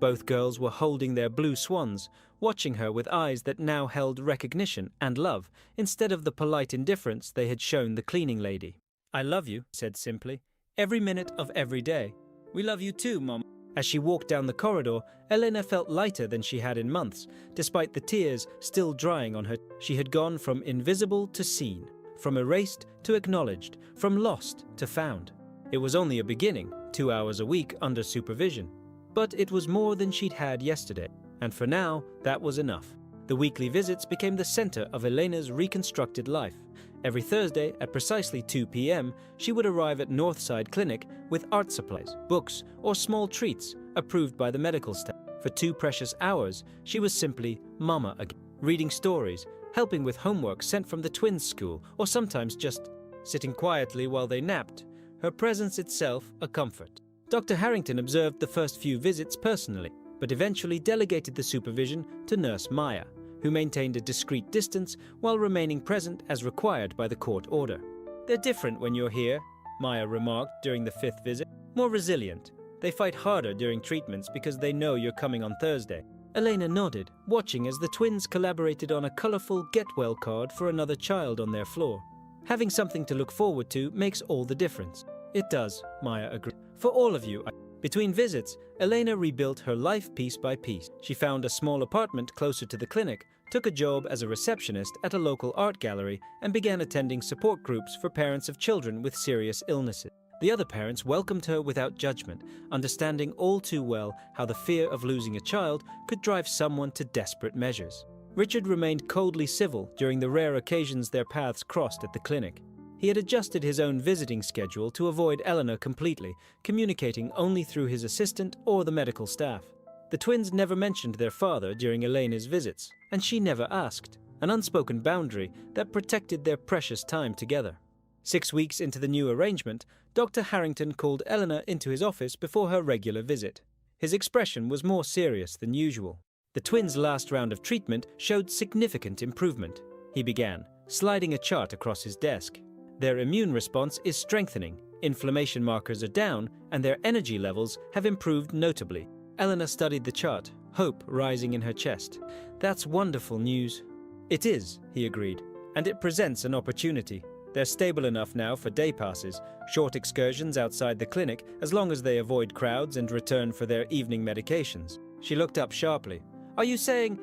Both girls were holding their blue swans, watching her with eyes that now held recognition and love, instead of the polite indifference they had shown the cleaning lady. "I love you," said simply. "Every minute of every day." "We love you too, Mom." As she walked down the corridor, Elena felt lighter than she had in months, despite the tears still drying on her. She had gone from invisible to seen, from erased to acknowledged, from lost to found. It was only a beginning, 2 hours a week under supervision. But it was more than she'd had yesterday, and for now, that was enough. The weekly visits became the center of Elena's reconstructed life. Every Thursday at precisely 2 p.m., she would arrive at Northside Clinic with art supplies, books, or small treats approved by the medical staff. For 2 precious hours, she was simply Mama again, reading stories, helping with homework sent from the twins' school, or sometimes just sitting quietly while they napped, her presence itself a comfort. Dr. Harrington observed the first few visits personally, but eventually delegated the supervision to Nurse Maya, who maintained a discreet distance while remaining present as required by the court order. "They're different when you're here," Maya remarked during the 5th visit. "More resilient. They fight harder during treatments because they know you're coming on Thursday." Elena nodded, watching as the twins collaborated on a colorful get-well card for another child on their floor. "Having something to look forward to makes all the difference." "It does," Maya agreed. "For all of you." Between visits, Elena rebuilt her life piece by piece. She found a small apartment closer to the clinic, took a job as a receptionist at a local art gallery, and began attending support groups for parents of children with serious illnesses. The other parents welcomed her without judgment, understanding all too well how the fear of losing a child could drive someone to desperate measures. Richard remained coldly civil during the rare occasions their paths crossed at the clinic. He had adjusted his own visiting schedule to avoid Eleanor completely, communicating only through his assistant or the medical staff. The twins never mentioned their father during Elena's visits, and she never asked, an unspoken boundary that protected their precious time together. 6 weeks into the new arrangement, Dr. Harrington called Eleanor into his office before her regular visit. His expression was more serious than usual. The twins' last round of treatment showed significant improvement. He began, sliding a chart across his desk. Their immune response is strengthening, inflammation markers are down, and their energy levels have improved notably. Eleanor studied the chart, hope rising in her chest. That's wonderful news. It is, he agreed, and it presents an opportunity. They're stable enough now for day passes, short excursions outside the clinic as long as they avoid crowds and return for their evening medications. She looked up sharply. Are you saying?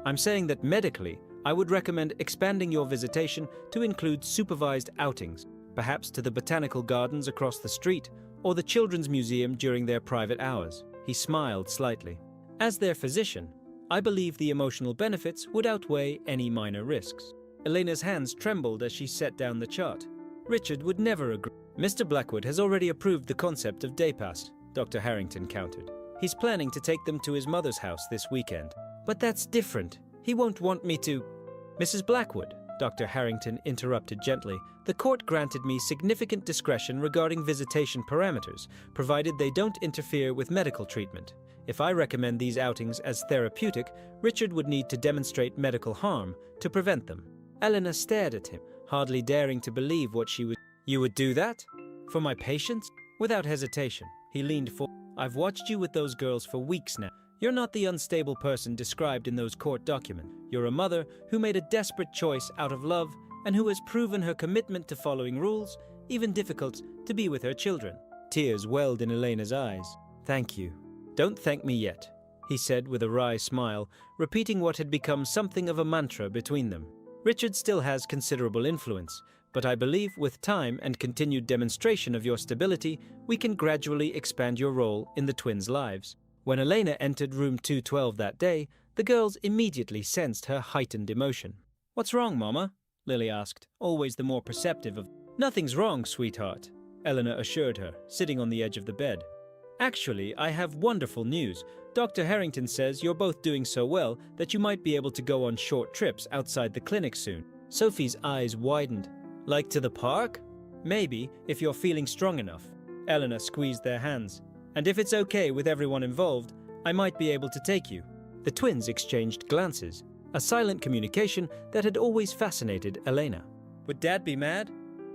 I'm saying that medically, I would recommend expanding your visitation to include supervised outings, perhaps to the botanical gardens across the street or the children's museum during their private hours. He smiled slightly. As their physician, I believe the emotional benefits would outweigh any minor risks. Elena's hands trembled as she set down the chart. Richard would never agree. Mr. Blackwood has already approved the concept of day pass, Dr. Harrington countered. He's planning to take them to his mother's house this weekend. But that's different. He won't want me to... Mrs. Blackwood, Dr. Harrington interrupted gently, the court granted me significant discretion regarding visitation parameters, provided they don't interfere with medical treatment. If I recommend these outings as therapeutic, Richard would need to demonstrate medical harm to prevent them. Eleanor stared at him, hardly daring to believe what she would... You would do that? For my patients? Without hesitation, he leaned forward. I've watched you with those girls for weeks now. You're not the unstable person described in those court documents. You're a mother who made a desperate choice out of love and who has proven her commitment to following rules, even difficult, to be with her children. Tears welled in Elena's eyes. Thank you. Don't thank me yet, he said with a wry smile, repeating what had become something of a mantra between them. Richard still has considerable influence, but I believe with time and continued demonstration of your stability, we can gradually expand your role in the twins' lives. When Elena entered room 212 that day, the girls immediately sensed her heightened emotion. What's wrong, Mama? Lily asked, always the more perceptive of... Nothing's wrong, sweetheart, Eleanor assured her, sitting on the edge of the bed. Actually, I have wonderful news. Dr. Harrington says you're both doing so well that you might be able to go on short trips outside the clinic soon. Sophie's eyes widened. Like to the park? Maybe, if you're feeling strong enough. Eleanor squeezed their hands. And if it's okay with everyone involved, I might be able to take you. The twins exchanged glances, a silent communication that had always fascinated Elena. Would Dad be mad?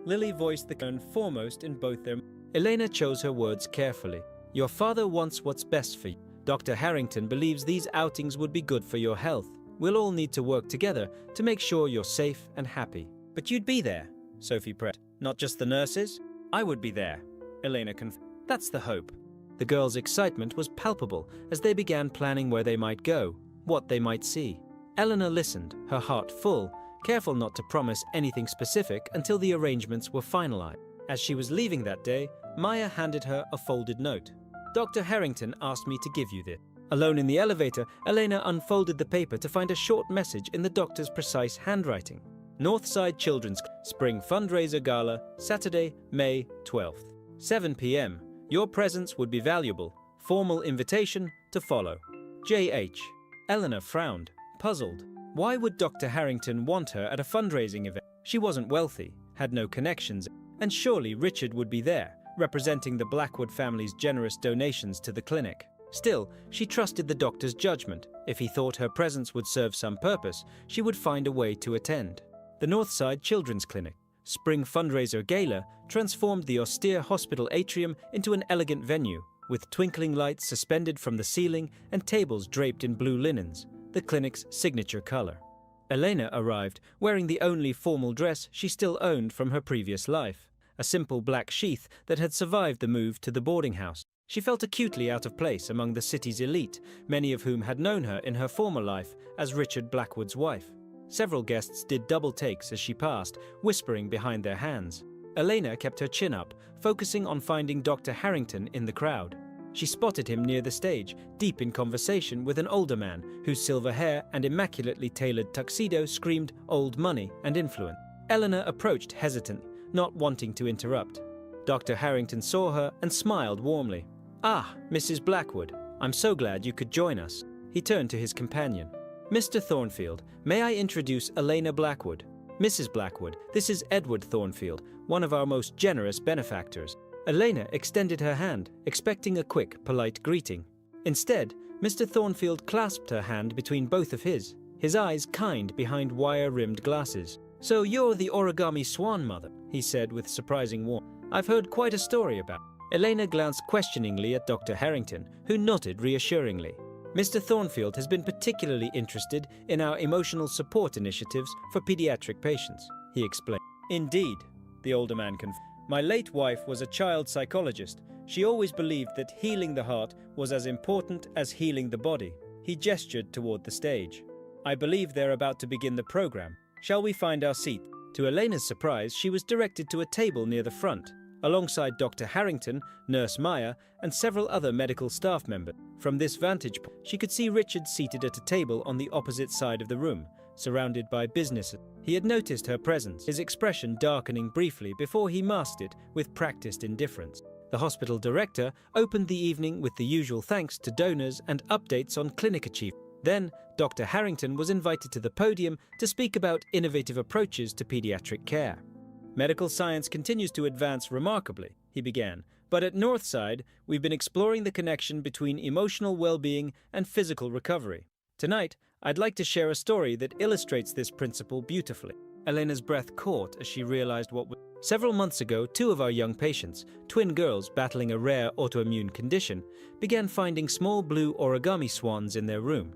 Lily voiced the concern foremost in both their... Elena chose her words carefully. Your father wants what's best for you. Dr. Harrington believes these outings would be good for your health. We'll all need to work together to make sure you're safe and happy. But you'd be there, Sophie pressed. Not just the nurses? I would be there, Elena confirmed. That's the hope. The girls' excitement was palpable as they began planning where they might go, what they might see. Eleanor listened, her heart full, careful not to promise anything specific until the arrangements were finalized. As she was leaving that day, Maya handed her a folded note. Dr. Harrington asked me to give you this. Alone in the elevator, Elena unfolded the paper to find a short message in the doctor's precise handwriting. Northside Children's Spring Fundraiser Gala, Saturday, May 12th. 7 p.m. Your presence would be valuable. Formal invitation to follow. J.H. Eleanor frowned, puzzled. Why would Dr. Harrington want her at a fundraising event? She wasn't wealthy, had no connections, and surely Richard would be there, representing the Blackwood family's generous donations to the clinic. Still, she trusted the doctor's judgment. If he thought her presence would serve some purpose, she would find a way to attend. The Northside Children's Clinic Spring Fundraiser Gala transformed the austere hospital atrium into an elegant venue, with twinkling lights suspended from the ceiling and tables draped in blue linens, the clinic's signature color. Elena arrived wearing the only formal dress she still owned from her previous life, a simple black sheath that had survived the move to the boarding house. She felt acutely out of place among the city's elite, many of whom had known her in her former life as Richard Blackwood's wife. Several guests did double takes as she passed, whispering behind their hands. Elena kept her chin up, focusing on finding Dr. Harrington in the crowd. She spotted him near the stage, deep in conversation with an older man whose silver hair and immaculately tailored tuxedo screamed old money and influence. Eleanor approached hesitantly, not wanting to interrupt. Dr. Harrington saw her and smiled warmly. Ah, Mrs. Blackwood, I'm so glad you could join us. He turned to his companion. Mr. Thornfield, may I introduce Elena Blackwood? Mrs. Blackwood, this is Edward Thornfield, one of our most generous benefactors. Elena extended her hand, expecting a quick, polite greeting. Instead, Mr. Thornfield clasped her hand between both of his eyes kind behind wire-rimmed glasses. "So you're the origami swan mother," he said with surprising warmth. "I've heard quite a story about it." Elena glanced questioningly at Dr. Harrington, who nodded reassuringly. "Mr. Thornfield has been particularly interested in our emotional support initiatives for pediatric patients," he explained. "Indeed," the older man confessed. "My late wife was a child psychologist. She always believed that healing the heart was as important as healing the body." He gestured toward the stage. "I believe they're about to begin the program. Shall we find our seat?" To Elena's surprise, she was directed to a table near the front, alongside Dr. Harrington, Nurse Maya, and several other medical staff members. From this vantage point, she could see Richard seated at a table on the opposite side of the room, surrounded by businesses. He had noticed her presence, his expression darkening briefly before he masked it with practiced indifference. The hospital director opened the evening with the usual thanks to donors and updates on clinic achievements. Then, Dr. Harrington was invited to the podium to speak about innovative approaches to pediatric care. "Medical science continues to advance remarkably," he began, "but at Northside, we've been exploring the connection between emotional well-being and physical recovery. Tonight, I'd like to share a story that illustrates this principle beautifully." Elena's breath caught as she realized what was. Several months ago, 2 of our young patients, twin girls battling a rare autoimmune condition, began finding small blue origami swans in their room.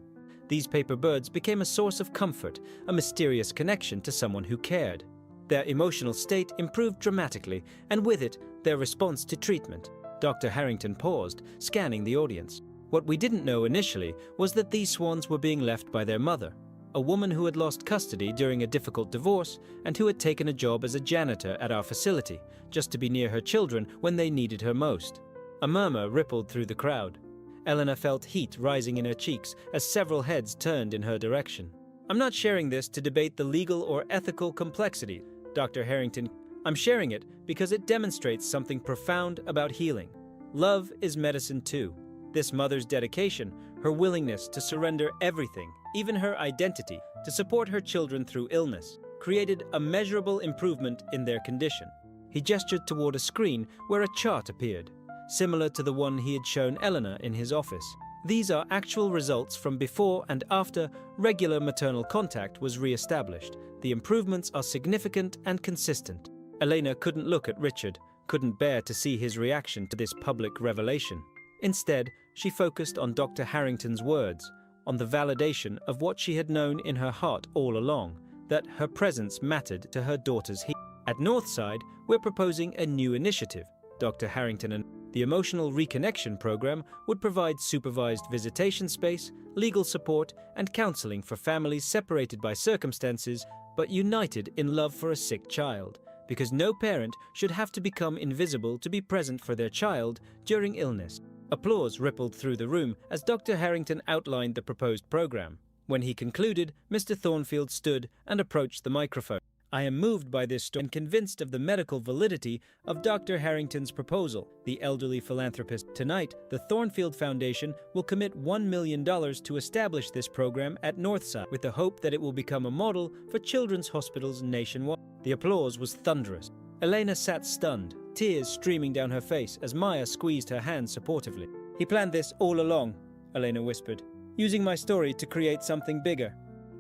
These paper birds became a source of comfort, a mysterious connection to someone who cared. Their emotional state improved dramatically, and with it, their response to treatment. Dr. Harrington paused, scanning the audience. What we didn't know initially was that these swans were being left by their mother, a woman who had lost custody during a difficult divorce and who had taken a job as a janitor at our facility, just to be near her children when they needed her most. A murmur rippled through the crowd. Elena felt heat rising in her cheeks as several heads turned in her direction. "I'm not sharing this to debate the legal or ethical complexity, Dr. Harrington. I'm sharing it because it demonstrates something profound about healing. Love is medicine too. This mother's dedication, her willingness to surrender everything, even her identity, to support her children through illness, created a measurable improvement in their condition." He gestured toward a screen where a chart appeared, similar to the one he had shown Elena in his office. "These are actual results from before and after regular maternal contact was re-established. The improvements are significant and consistent." Elena couldn't look at Richard, couldn't bear to see his reaction to this public revelation. Instead, she focused on Dr. Harrington's words, on the validation of what she had known in her heart all along, that her presence mattered to her daughter's healing. "At Northside, we're proposing a new initiative," Dr. Harrington and the Emotional Reconnection Program would provide supervised visitation space, legal support, and counseling for families separated by circumstances but united in love for a sick child, because no parent should have to become invisible to be present for their child during illness. Applause rippled through the room as Dr. Harrington outlined the proposed program. When he concluded, Mr. Thornfield stood and approached the microphone. "I am moved by this story and convinced of the medical validity of Dr. Harrington's proposal," the elderly philanthropist. "Tonight, the Thornfield Foundation will commit $1 million to establish this program at Northside, with the hope that it will become a model for children's hospitals nationwide." The applause was thunderous. Elena sat stunned, tears streaming down her face as Maya squeezed her hand supportively. "He planned this all along," Elena whispered, "using my story to create something bigger.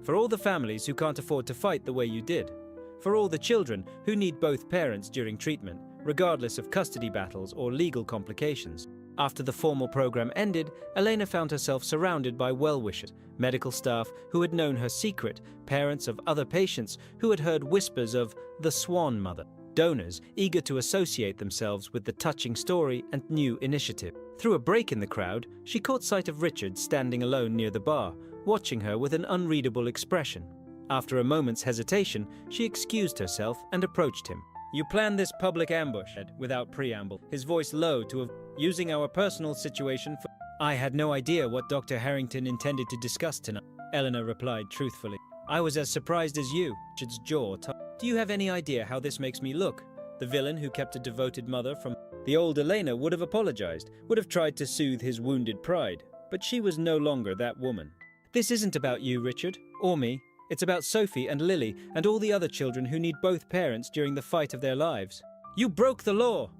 For all the families who can't afford to fight the way you did. For all the children who need both parents during treatment, regardless of custody battles or legal complications." After the formal program ended, Elena found herself surrounded by well-wishers, medical staff who had known her secret, parents of other patients who had heard whispers of the Swan Mother, donors eager to associate themselves with the touching story and new initiative. Through a break in the crowd, she caught sight of Richard standing alone near the bar, watching her with an unreadable expression. After a moment's hesitation, she excused herself and approached him. "You planned this public ambush," without preamble, his voice low to using our personal situation for— "I had no idea what Dr. Harrington intended to discuss tonight," Elena replied truthfully. "I was as surprised as you." Richard's jaw tightened. "Do you have any idea how this makes me look? The villain who kept a devoted mother from—" The old Elena would have apologized, would have tried to soothe his wounded pride, but she was no longer that woman. "This isn't about you, Richard, or me. It's about Sophie and Lily and all the other children who need both parents during the fight of their lives. You broke the law.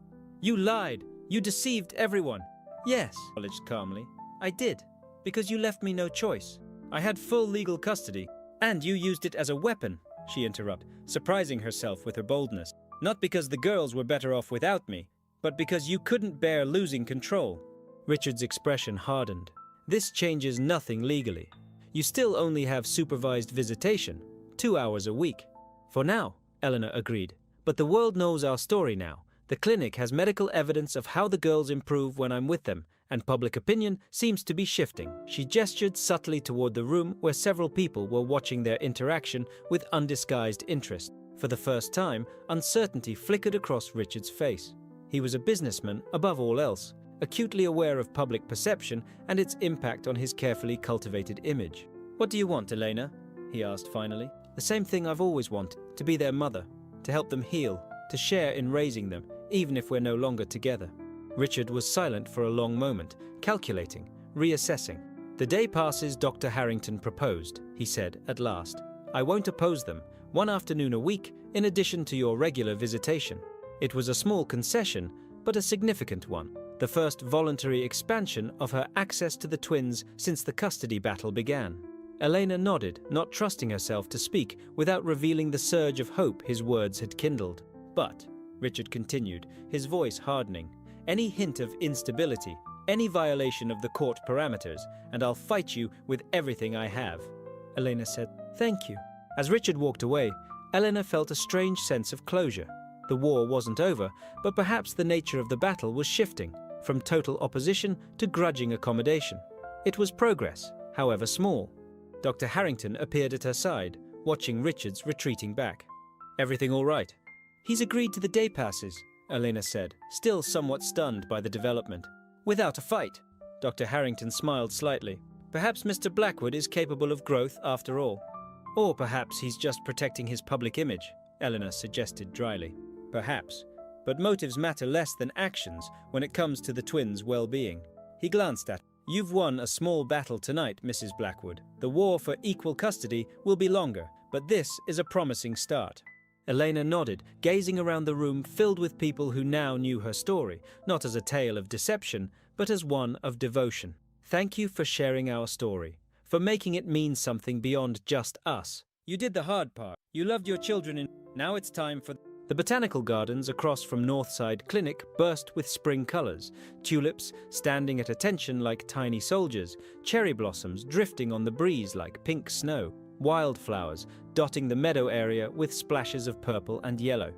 You lied. You deceived everyone." "Yes," acknowledged calmly. "I did. Because you left me no choice. I had full legal custody, and you used it as a weapon, she interrupted, surprising herself with her boldness. Not because the girls were better off without me, but because you couldn't bear losing control. Richard's expression hardened. This changes nothing legally. You still only have supervised visitation, 2 hours a week. For now, Eleanor agreed. But the world knows our story now. The clinic has medical evidence of how the girls improve when I'm with them, and public opinion seems to be shifting. She gestured subtly toward the room where several people were watching their interaction with undisguised interest. For the first time, uncertainty flickered across Richard's face. He was a businessman above all else, acutely aware of public perception and its impact on his carefully cultivated image. "What do you want, Elena?" he asked finally. "The same thing I've always wanted, to be their mother, to help them heal, to share in raising them, even if we're no longer together." Richard was silent for a long moment, calculating, reassessing. "The day passes Dr. Harrington proposed," he said at last. "I won't oppose them, 1 afternoon a week, in addition to your regular visitation." It was a small concession, but a significant one. The first voluntary expansion of her access to the twins since the custody battle began. Elena nodded, not trusting herself to speak without revealing the surge of hope his words had kindled. "But," Richard continued, his voice hardening, "any hint of instability, any violation of the court parameters, and I'll fight you with everything I have." Elena said, "Thank you." As Richard walked away, Eleanor felt a strange sense of closure. The war wasn't over, but perhaps the nature of the battle was shifting, from total opposition to grudging accommodation. It was progress, however small. Dr. Harrington appeared at her side, watching Richard's retreating back. "Everything all right?" "He's agreed to the day passes," Elena said, still somewhat stunned by the development. "Without a fight." Dr. Harrington smiled slightly. "Perhaps Mr. Blackwood is capable of growth after all. Or perhaps he's just protecting his public image," Eleanor suggested dryly. "Perhaps. But motives matter less than actions when it comes to the twins' well-being." He glanced at her. "You've won a small battle tonight, Mrs. Blackwood. The war for equal custody will be longer, but this is a promising start." Elena nodded, gazing around the room filled with people who now knew her story, not as a tale of deception, but as one of devotion. "Thank you for sharing our story, for making it mean something beyond just us. You did the hard part. You loved your children, and now it's time for..." The botanical gardens across from Northside Clinic burst with spring colors, tulips standing at attention like tiny soldiers, cherry blossoms drifting on the breeze like pink snow, wildflowers dotting the meadow area with splashes of purple and yellow.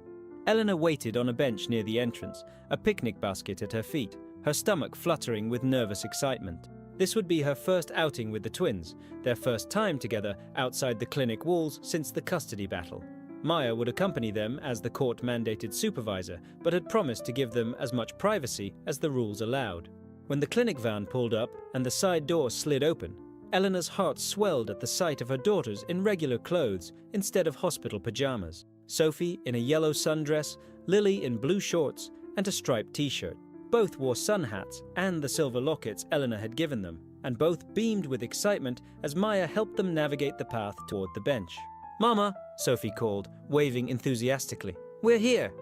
Eleanor waited on a bench near the entrance, a picnic basket at her feet, her stomach fluttering with nervous excitement. This would be her first outing with the twins, their first time together outside the clinic walls since the custody battle. Maya would accompany them as the court-mandated supervisor, but had promised to give them as much privacy as the rules allowed. When the clinic van pulled up and the side door slid open, Eleanor's heart swelled at the sight of her daughters in regular clothes instead of hospital pajamas. Sophie in a yellow sundress, Lily in blue shorts and a striped t-shirt. Both wore sun hats and the silver lockets Eleanor had given them, and both beamed with excitement as Maya helped them navigate the path toward the bench. "Mama," Sophie called, waving enthusiastically. "We're here."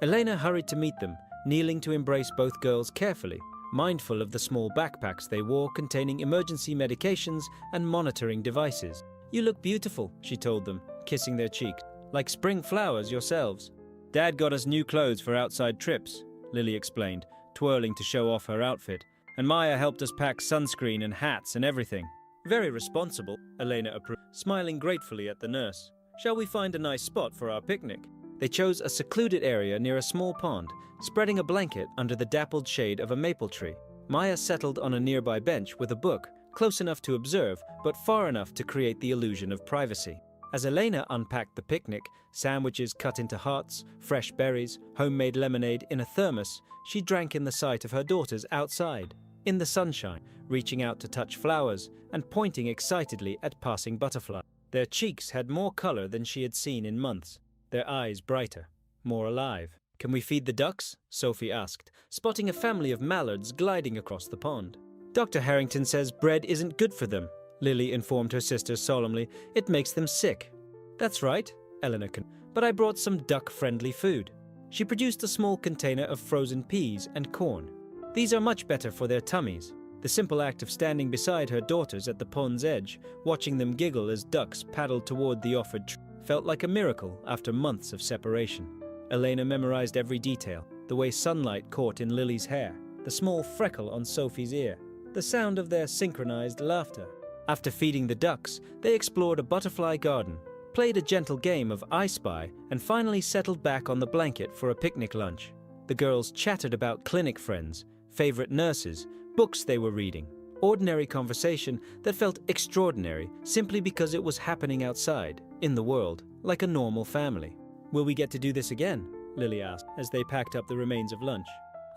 Elena hurried to meet them, kneeling to embrace both girls carefully, mindful of the small backpacks they wore containing emergency medications and monitoring devices. "You look beautiful," she told them, kissing their cheeks. "Like spring flowers yourselves." "Dad got us new clothes for outside trips," Lily explained, twirling to show off her outfit. "And Maya helped us pack sunscreen and hats and everything." "Very responsible," Elena approved, smiling gratefully at the nurse. "Shall we find a nice spot for our picnic?" They chose a secluded area near a small pond, spreading a blanket under the dappled shade of a maple tree. Maya settled on a nearby bench with a book, close enough to observe, but far enough to create the illusion of privacy. As Elena unpacked the picnic, sandwiches cut into hearts, fresh berries, homemade lemonade in a thermos, she drank in the sight of her daughters outside, in the sunshine, reaching out to touch flowers and pointing excitedly at passing butterflies. Their cheeks had more color than she had seen in months, their eyes brighter, more alive. "Can we feed the ducks?" Sophie asked, spotting a family of mallards gliding across the pond. "Dr. Harrington says bread isn't good for them," Lily informed her sisters solemnly. "It makes them sick." "That's right," Eleanor "but I brought some duck-friendly food." She produced a small container of frozen peas and corn. "These are much better for their tummies. The simple act of standing beside her daughters at the pond's edge, watching them giggle as ducks paddled toward the offered tree, felt like a miracle after months of separation. Elena memorized every detail, the way sunlight caught in Lily's hair, the small freckle on Sophie's ear, the sound of their synchronized laughter. After feeding the ducks, they explored a butterfly garden, played a gentle game of I Spy, and finally settled back on the blanket for a picnic lunch. The girls chattered about clinic friends, favorite nurses, books they were reading, ordinary conversation that felt extraordinary simply because it was happening outside, in the world, like a normal family. "Will we get to do this again?" Lily asked as they packed up the remains of lunch.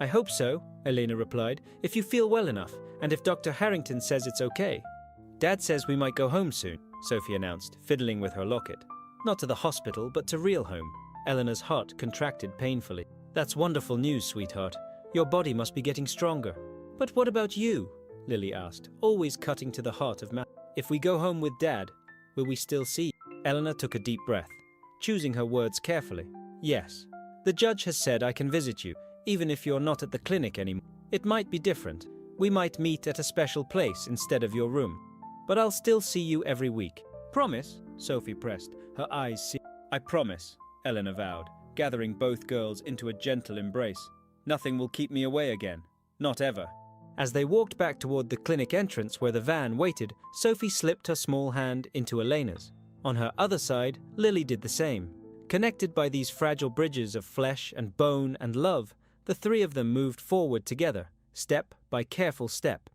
"I hope so," Elena replied, "if you feel well enough, and if Dr. Harrington says it's okay." "Dad says we might go home soon," Sophie announced, fiddling with her locket. "Not to the hospital, but to real home." Eleanor's heart contracted painfully. "That's wonderful news, sweetheart. Your body must be getting stronger." "But what about you?" Lily asked, always cutting to the heart of matters. "If we go home with Dad, will we still see you?" Eleanor took a deep breath, choosing her words carefully. "Yes. The judge has said I can visit you, even if you're not at the clinic anymore. It might be different. We might meet at a special place instead of your room. But I'll still see you every week. Promise?" Sophie pressed, her eyes seeing. "I promise," Eleanor vowed, gathering both girls into a gentle embrace. "Nothing will keep me away again. Not ever." As they walked back toward the clinic entrance where the van waited, Sophie slipped her small hand into Elena's. On her other side, Lily did the same. Connected by these fragile bridges of flesh and bone and love, the three of them moved forward together, step by careful step.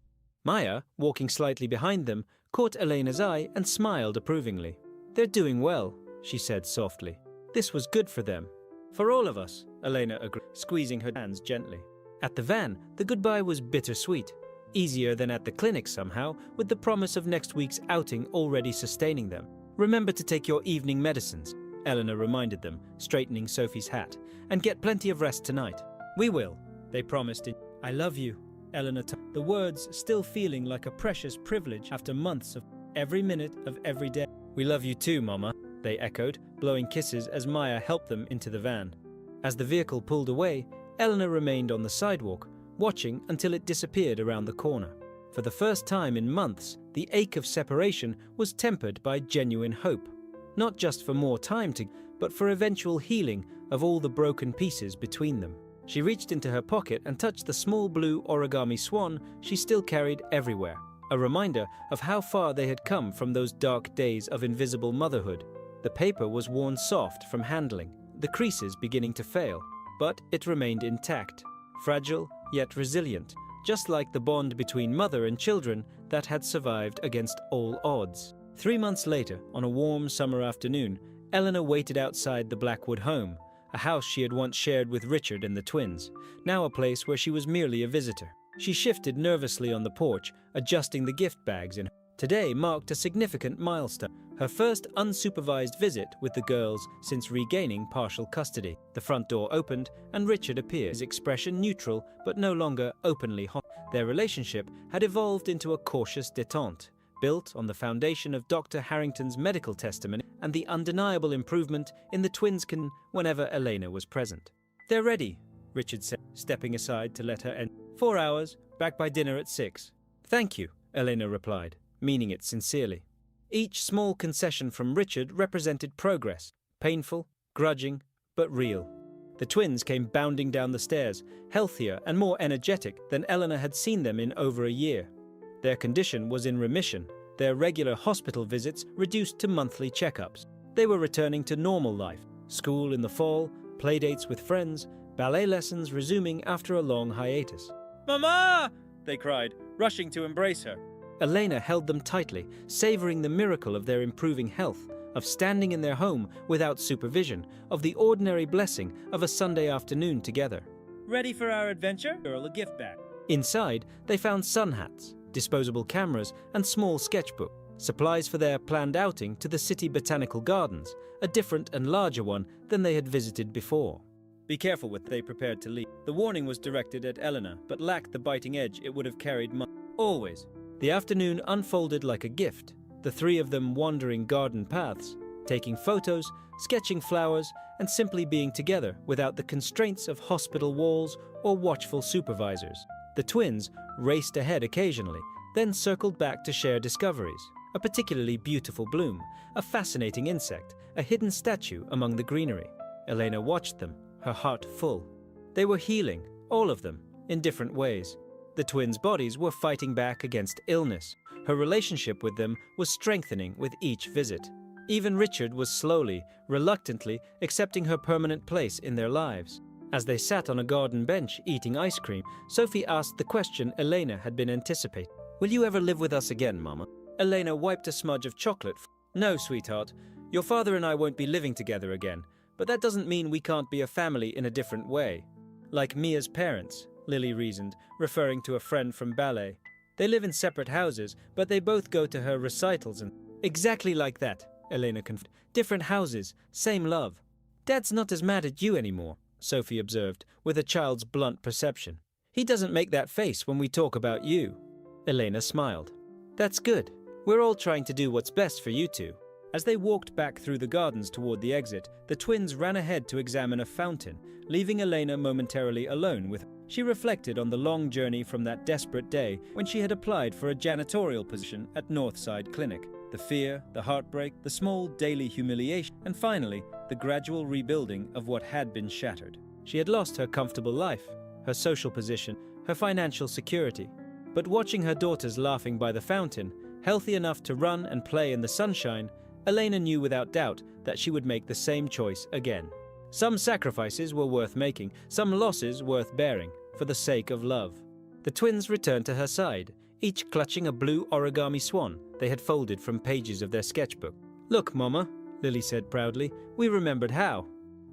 Maya, walking slightly behind them, caught Elena's eye and smiled approvingly. "They're doing well," she said softly. "This was good for them." "For all of us," Elena agreed, squeezing her hands gently. At the van, the goodbye was bittersweet. Easier than at the clinic somehow, with the promise of next week's outing already sustaining them. "Remember to take your evening medicines," Eleanor reminded them, straightening Sophie's hat, "and get plenty of rest tonight." "We will," they promised. "I love you," Eleanor the words still feeling like a precious privilege after months of every minute of every day. "We love you too, Mama," they echoed, blowing kisses as Maya helped them into the van. As the vehicle pulled away, Eleanor remained on the sidewalk, watching until it disappeared around the corner. For the first time in months, the ache of separation was tempered by genuine hope. Not just for more time but for eventual healing of all the broken pieces between them. She reached into her pocket and touched the small blue origami swan she still carried everywhere, a reminder of how far they had come from those dark days of invisible motherhood. The paper was worn soft from handling, the creases beginning to fail, but it remained intact, fragile yet resilient, just like the bond between mother and children that had survived against all odds. 3 months later, on a warm summer afternoon, Eleanor waited outside the Blackwood home, a house she had once shared with Richard and the twins, now a place where she was merely a visitor. She shifted nervously on the porch, adjusting the gift bags in her. Today marked a significant milestone, her first unsupervised visit with the girls since regaining partial custody. The front door opened, and Richard appeared, his expression neutral but no longer openly hot. Their relationship had evolved into a cautious détente, built on the foundation of Dr. Harrington's medical testimony and the undeniable improvement in the twins' whenever Elena was present. "They're ready," Richard said, stepping aside to let her enter. 4 hours, back by dinner at 6. "Thank you," Elena replied, meaning it sincerely. Each small concession from Richard represented progress, painful, grudging, but real. The twins came bounding down the stairs, healthier and more energetic than Eleanor had seen them in over a year. Their condition was in remission, their regular hospital visits reduced to monthly checkups. They were returning to normal life, school in the fall, playdates with friends, ballet lessons resuming after a long hiatus. "Mama!" they cried, rushing to embrace her. Elena held them tightly, savoring the miracle of their improving health, of standing in their home without supervision, of the ordinary blessing of a Sunday afternoon together. "Ready for our adventure?" Girl, a gift bag. Inside, they found sun hats, disposable cameras, and small sketchbook, supplies for their planned outing to the City Botanical Gardens, a different and larger one than they had visited before. "Be careful with," they prepared to leave. The warning was directed at Eleanor, but lacked the biting edge it would have carried always. The afternoon unfolded like a gift, the three of them wandering garden paths, taking photos, sketching flowers, and simply being together without the constraints of hospital walls or watchful supervisors. The twins raced ahead occasionally, then circled back to share discoveries. A particularly beautiful bloom, a fascinating insect, a hidden statue among the greenery. Elena watched them, her heart full. They were healing, all of them, in different ways. The twins' bodies were fighting back against illness. Her relationship with them was strengthening with each visit. Even Richard was slowly, reluctantly accepting her permanent place in their lives. As they sat on a garden bench eating ice cream, Sophie asked the question Elena had been anticipating. "Will you ever live with us again, Mama?" Elena wiped a smudge of chocolate. "No, sweetheart. Your father and I won't be living together again, but that doesn't mean we can't be a family in a different way. Like Mia's parents," Lily reasoned, referring to a friend from ballet. "They live in separate houses, but they both go to her recitals and—" "Exactly like that," Elena confirmed. "Different houses, same love." "Dad's not as mad at you anymore," Sophie observed, with a child's blunt perception. "He doesn't make that face when we talk about you." Elena smiled. "That's good. We're all trying to do what's best for you two." As they walked back through the gardens toward the exit, the twins ran ahead to examine a fountain, leaving Elena momentarily alone with her. She reflected on the long journey from that desperate day when she had applied for a janitorial position at Northside Clinic. The fear, the heartbreak, the small daily humiliation, and finally, the gradual rebuilding of what had been shattered. She had lost her comfortable life, her social position, her financial security. But watching her daughters laughing by the fountain, healthy enough to run and play in the sunshine, Elena knew without doubt that she would make the same choice again. Some sacrifices were worth making, some losses worth bearing, for the sake of love. The twins returned to her side, each clutching a blue origami swan they had folded from pages of their sketchbook. "Look, Mama," Lily said proudly, "we remembered how.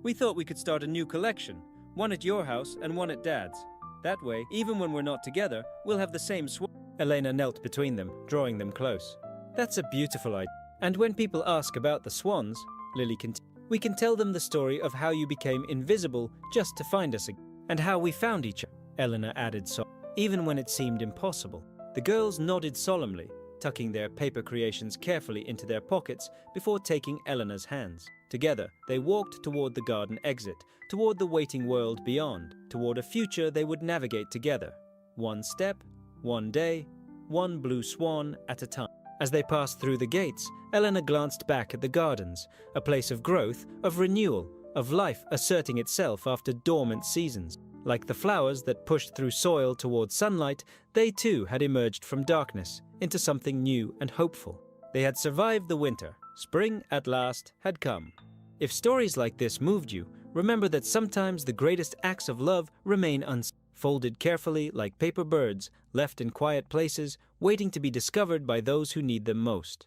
We thought we could start a new collection, one at your house and one at Dad's. That way, even when we're not together, we'll have the same swan." Elena knelt between them, drawing them close. "That's a beautiful idea. And when people ask about the swans," Lily continued, "we can tell them the story of how you became invisible just to find us again, and how we found each other," Elena added softly, "even when it seemed impossible." The girls nodded solemnly, tucking their paper creations carefully into their pockets before taking Elena's hands. Together, they walked toward the garden exit, toward the waiting world beyond, toward a future they would navigate together. One step, one day, one blue swan at a time. As they passed through the gates, Elena glanced back at the gardens, a place of growth, of renewal, of life asserting itself after dormant seasons. Like the flowers that pushed through soil toward sunlight, they too had emerged from darkness into something new and hopeful. They had survived the winter. Spring, at last, had come. If stories like this moved you, remember that sometimes the greatest acts of love remain folded carefully like paper birds, left in quiet places, waiting to be discovered by those who need them most.